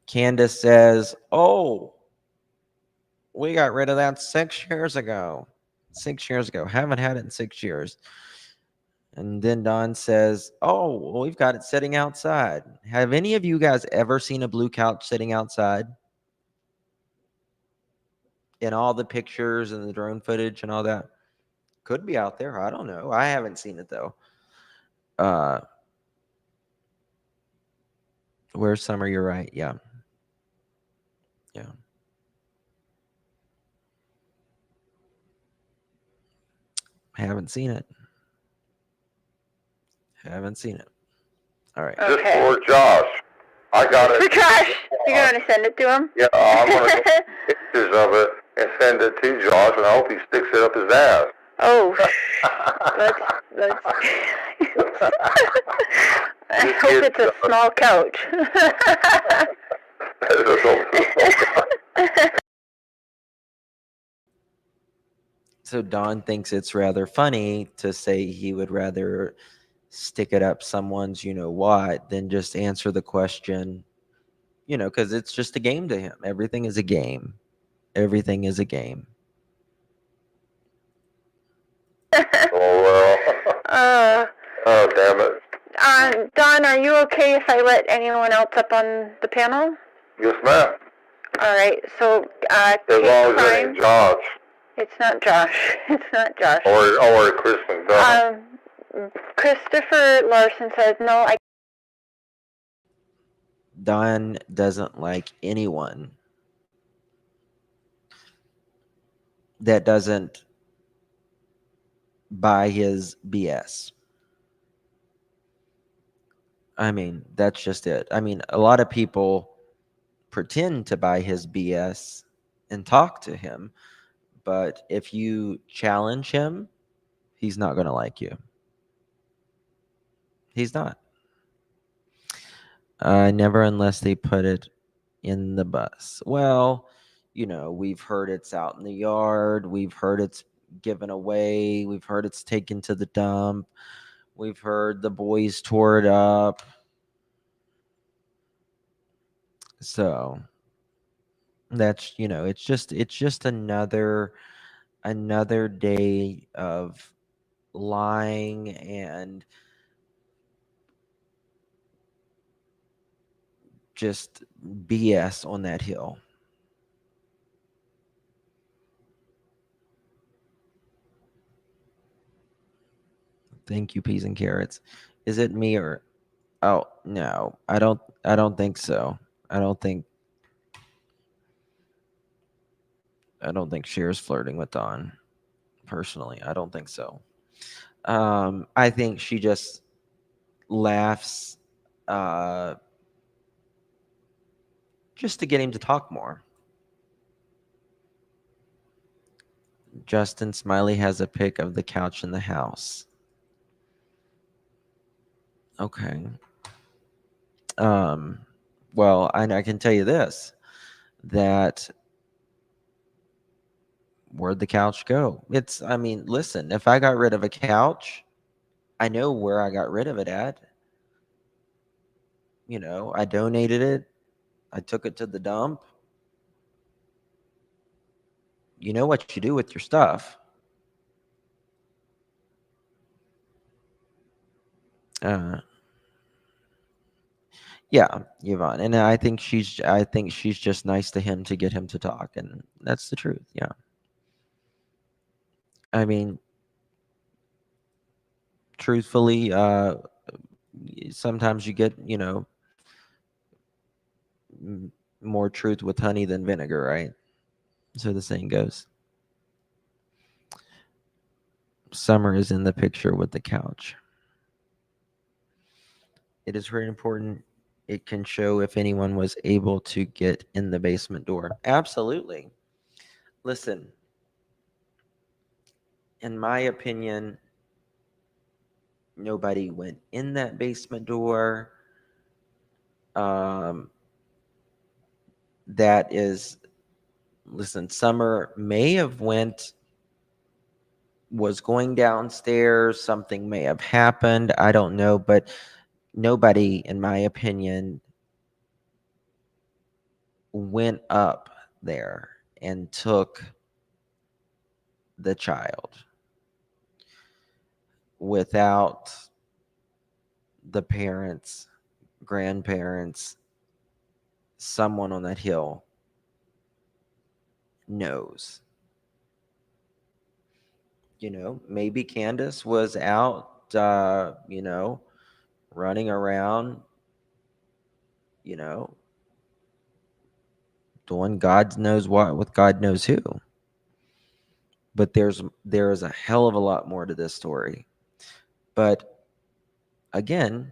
Candace says, oh, we got rid of that 6 years ago. 6 years ago. Haven't had it in 6 years. And then Don says, oh, well, we've got it sitting outside. Have any of you guys ever seen a blue couch sitting outside? In all the pictures and the drone footage and all that? Could be out there. I don't know. I haven't seen it, though. Where's Summer? You're right. Yeah. Yeah. Haven't seen it. Haven't seen it. All right. Just for Josh. I got it. For Josh? You're going to send it to him? Yeah, I'm going to take pictures of it and send it to Josh, and I hope he sticks it up his ass. Oh, I hope it's a small couch. So Don thinks it's rather funny to say he would rather stick it up someone's what than just answer the question, because it's just a game to him. Everything is a game. Everything is a game. Oh, well. Oh, damn it. Don, are you okay if I let anyone else up on the panel? Yes, ma'am. All right, so as long as it ain't Josh. It's not Josh. It's not Josh. Or Chris McDonough. Christopher Larson says, no, I... Don doesn't like anyone that doesn't buy his BS. I mean, that's just it. I mean, a lot of people pretend to buy his BS and talk to him, but if you challenge him, he's not going to like you. He's not. Never unless they put it in the bus. Well, we've heard it's out in the yard. We've heard it's given away. We've heard it's taken to the dump. We've heard the boys tore it up. So that's, it's just another day of lying and just BS on that hill. Thank you, peas and carrots. Is it me or... Oh, no. I don't think so. I don't think Cher's flirting with Dawn. Personally, I don't think so. I think she just laughs just to get him to talk more. Justin Smiley has a pic of the couch in the house. Okay. Well, I can tell you this, that where'd the couch go? Listen, if I got rid of a couch, I know where I got rid of it at. I donated it. I took it to the dump. You know what you do with your stuff. Yeah, Yvonne. And I think she's just nice to him to get him to talk, and that's the truth. Yeah. I mean, truthfully, sometimes you get, more truth with honey than vinegar, right? So the saying goes. Summer is in the picture with the couch. It is very important. It can show if anyone was able to get in the basement door. Absolutely. Listen, in my opinion, Nobody went in that basement door. That is, listen, Summer may have was going downstairs. Something may have happened. I don't know, but nobody, in my opinion, went up there and took the child without the parents, grandparents, someone on that hill knows. Maybe Candace was out, running around, doing God knows what with God knows who. But there is a hell of a lot more to this story. But again,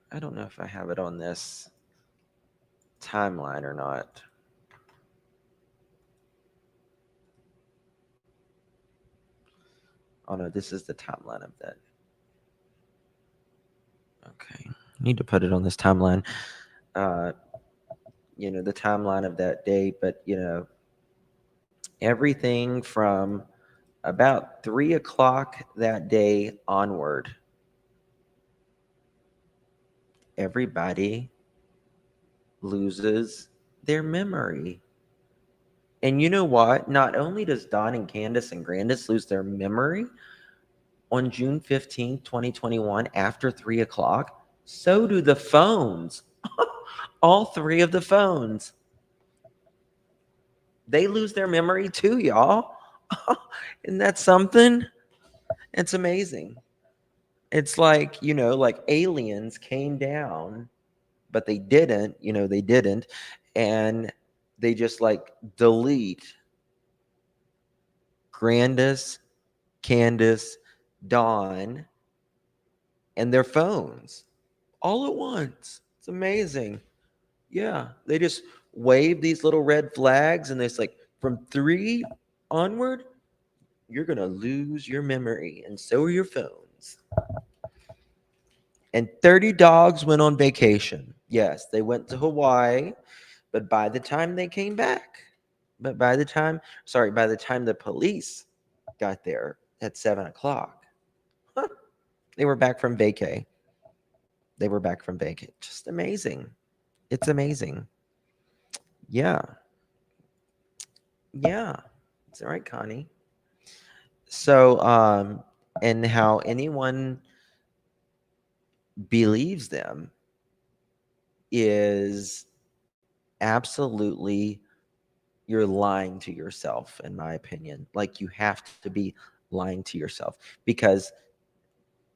I don't know if I have it on this timeline or not. Oh no, this is the timeline of that. Okay, need to put it on this timeline. The timeline of that day, but everything from about 3 o'clock that day onward, everybody loses their memory. And you know what? Not only does Don and Candace and Grandis lose their memory on June 15th, 2021, after 3 o'clock, so do the phones. All three of the phones. They lose their memory too, y'all. Isn't that something? It's amazing. It's like, like aliens came down, but they didn't, and they just like delete Grandis, Candace, Dawn, and their phones all at once. It's amazing. Yeah, they just wave these little red flags, and it's like from 3 onward, you're going to lose your memory, and so are your phones. And 30 dogs went on vacation. Yes, they went to Hawaii, but by the time they came back, by the time the police got there at 7 o'clock, they were back from vacay. Just amazing. It's amazing. Yeah. It's all right, Connie. So, and how anyone believes them is absolutely, you're lying to yourself, in my opinion. Like, you have to be lying to yourself, because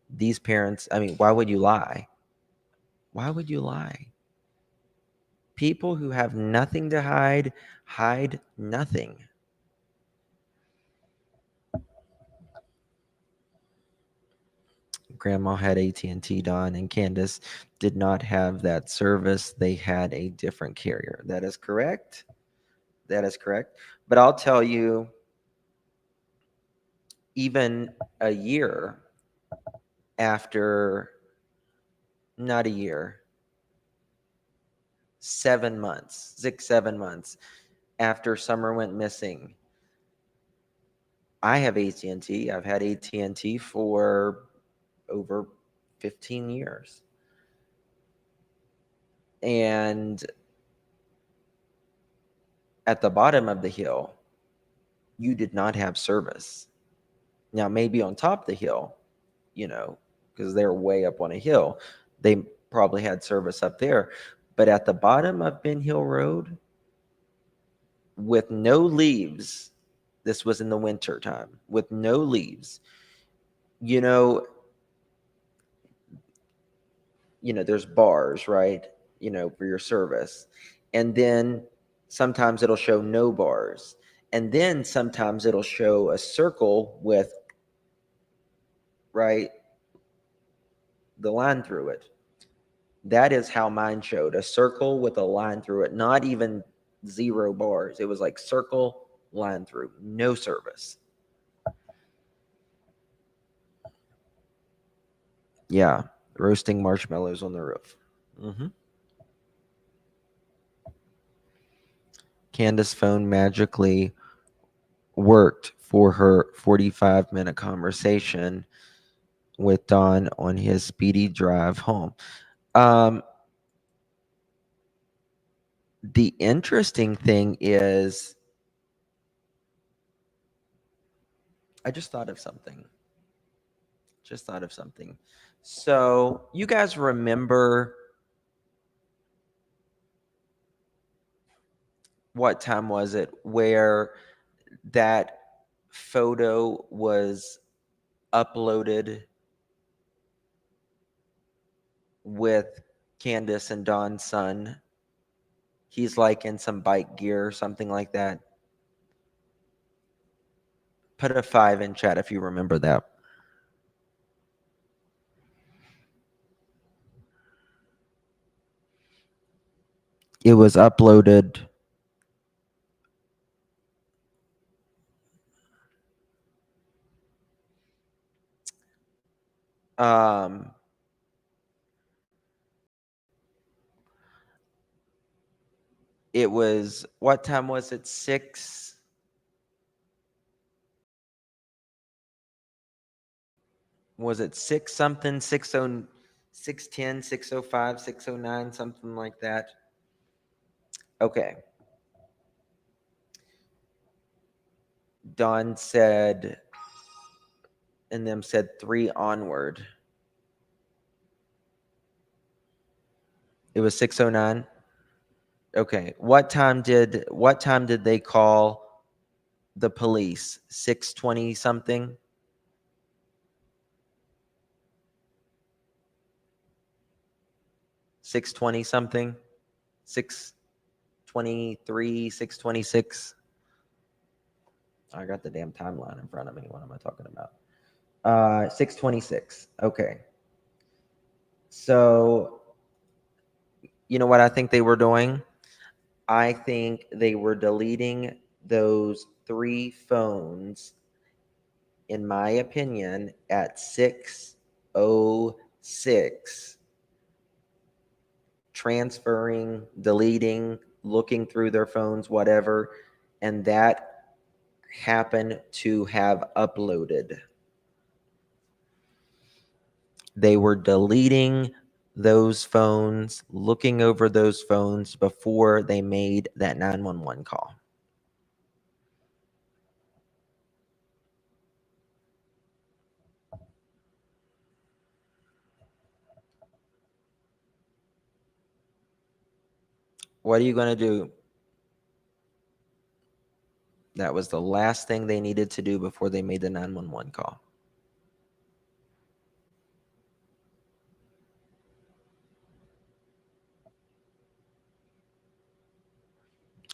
these parents, I mean, why would you lie? Why would you lie? People who have nothing to hide nothing. Grandma had AT&T, Don, and Candace did not have that service. They had a different carrier. That is correct. But I'll tell you, even a year after, not a year, 7 months, 6-7 months after Summer went missing, I have AT&T. I've had AT&T for over 15 years. And at the bottom of the hill, you did not have service. Now, maybe on top of the hill, because they're way up on a hill, they probably had service up there. But at the bottom of Ben Hill Road, with no leaves, this was in the winter time, with no leaves, there's bars, right? For your service. And then sometimes it'll show no bars. And then sometimes it'll show a circle with, right, the line through it. That is how mine showed, a circle with a line through it, not even 0 bars. It was like circle, line through, no service. Yeah, roasting marshmallows on the roof. Candace's phone magically worked for her 45-minute conversation with Don on his speedy drive home. The interesting thing is, I just thought of something. So you guys remember what time was it where that photo was uploaded with Candace and Don's son? He's like in some bike gear or something like that. Put a 5 in chat if you remember that. It was uploaded it was, what time was it? 6. Was it 6 something? 6:10, 6:05, 6:09, something like that. Okay. Don said, and them said 3 onward. It was 6:09. Okay. What time did they call the police? 6:20 something? 6:20 something? 6:23, 6:26? I got the damn timeline in front of me. What am I talking about? 6:26. Okay. So, you know what I think they were doing? I think they were deleting those 3 phones, in my opinion, at 6:06. Transferring, deleting, looking through their phones, whatever. And that happened to have uploaded. They were deleting those phones, looking over those phones before they made that 911 call. What are you going to do? That was the last thing they needed to do before they made the 911 call.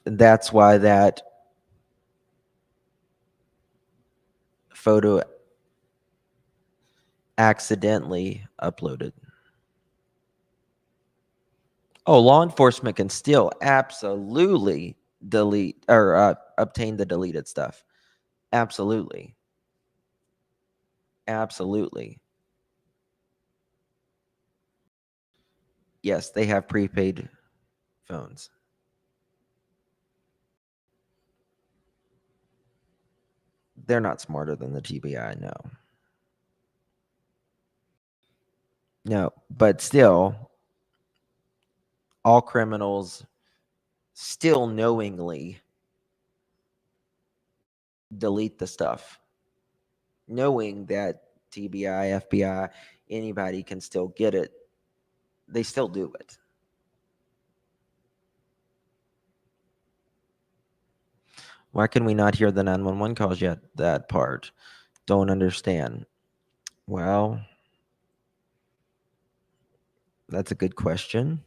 That's why that photo accidentally uploaded. Oh, law enforcement can still absolutely delete or obtain the deleted stuff. Absolutely. Absolutely. Yes, they have prepaid phones. They're not smarter than the TBI, no. No, but still, all criminals still knowingly delete the stuff, knowing that TBI, FBI, anybody can still get it. They still do it. Why can we not hear the 911 calls yet? That part. Don't understand. Well, that's a good question.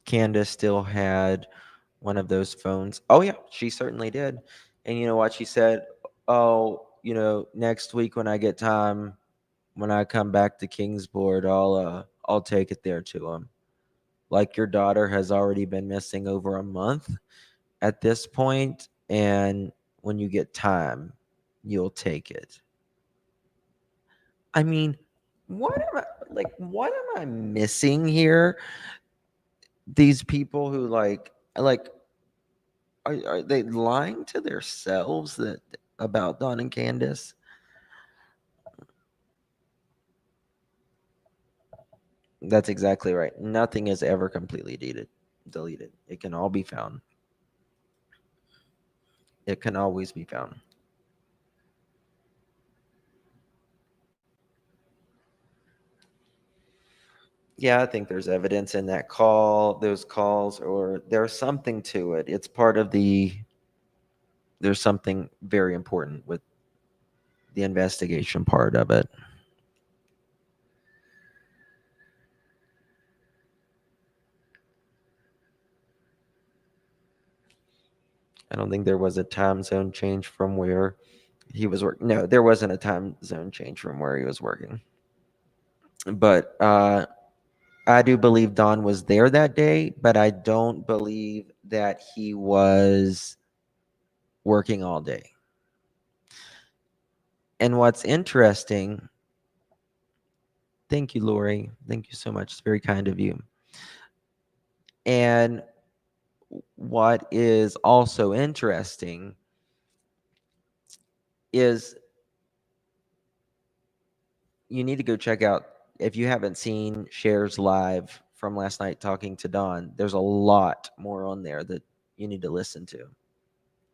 Candace still had one of those phones. Oh, yeah, she certainly did. And you know what she said? Oh, next week when I get time, when I come back to Kingsport, I'll take it there to him. Like, your daughter has already been missing over a month at this point, and when you get time, you'll take it. I mean, what am I missing here? These people who are they lying to themselves about Don and Candace? That's exactly right. Nothing is ever completely deleted. It can all be found. It can always be found. Yeah, I think there's evidence in that those calls, or there's something to it. It's part of there's something very important with the investigation part of it. I don't think there was a time zone change from where he was working. No, there wasn't a time zone change from where he was working. But I do believe Don was there that day, but I don't believe that he was working all day. And what's interesting, thank you, Lori. Thank you so much. It's very kind of you. And what is also interesting is you need to go check out, if you haven't seen Cher's live from last night talking to Don, there's a lot more on there that you need to listen to.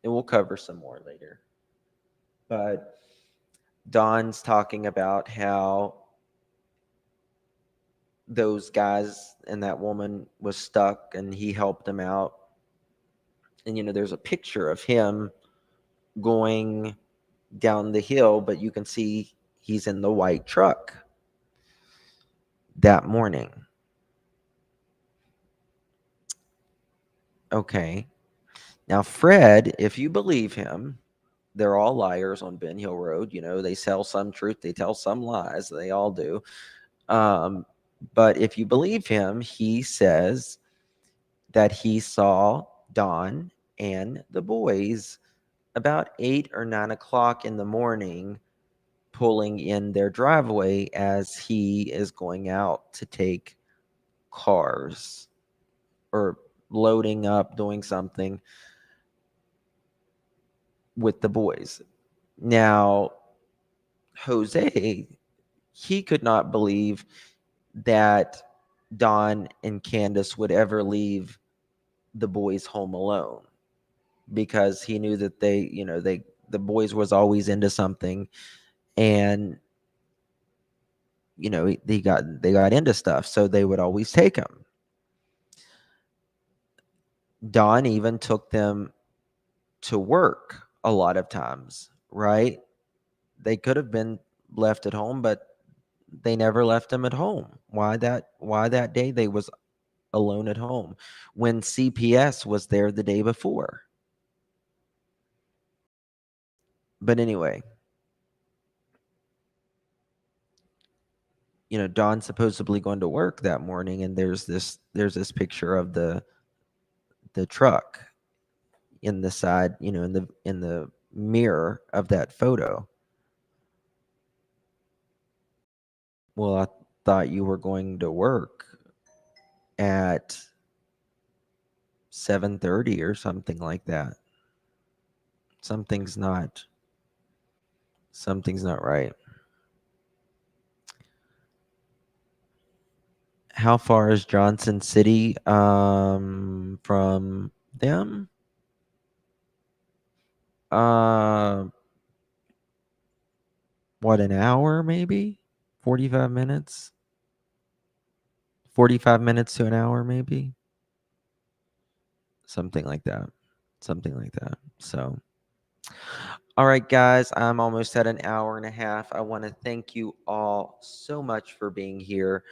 And we'll cover some more later. But Don's talking about how those guys and that woman was stuck and he helped them out. And, there's a picture of him going down the hill, but you can see he's in the white truck that morning. Okay. Now, Fred, if you believe him, they're all liars on Ben Hill Road. They sell some truth, they tell some lies. They all do. But if you believe him, he says that he saw Don and the boys about 8 or 9 o'clock in the morning pulling in their driveway as he is going out to take cars or loading up, doing something with the boys. Now, Jose, he could not believe that Don and Candace would ever leave the boys home alone, because he knew that the boys was always into something, and they got into stuff, so they would always take him. Don even took them to work a lot of times, right? They could have been left at home, but they never left them at home. Why that day they was alone at home when CPS was there the day before? But anyway, Don's supposedly going to work that morning, and there's this picture of the truck in the side, in the mirror of that photo. Well, I thought you were going to work at 7:30 or something like that. Something's not right. How far is Johnson City from them? What, an hour maybe? 45 minutes? 45 minutes to an hour maybe? Something like that. So, all right, guys, I'm almost at an hour and a half. I want to thank you all so much for being here.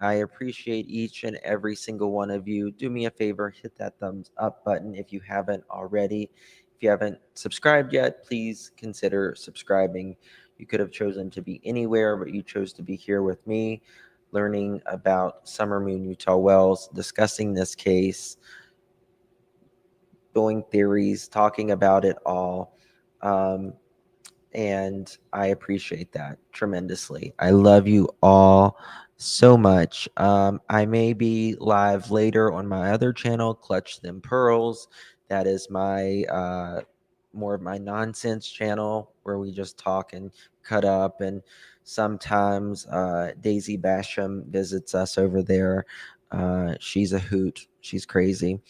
I appreciate each and every single one of you. Do me a favor, hit that thumbs up button if you haven't already. If you haven't subscribed yet, please consider subscribing. You could have chosen to be anywhere, but you chose to be here with me, learning about Summer Moon Utah Wells, discussing this case, doing theories, talking about it all. And I appreciate that tremendously. I love you all so much. I may be live later on my other channel, Clutch Them Pearls. That is my more of my nonsense channel where we just talk and cut up. And sometimes Daisy Basham visits us over there. She's a hoot. She's crazy.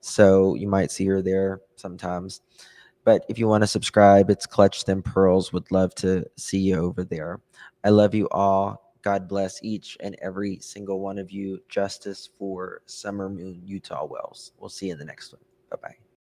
So you might see her there sometimes. But if you want to subscribe, it's Clutch Them Pearls. Would love to see you over there. I love you all. God bless each and every single one of you. Justice for Summer Moon Utah Wells. We'll see you in the next one. Bye-bye.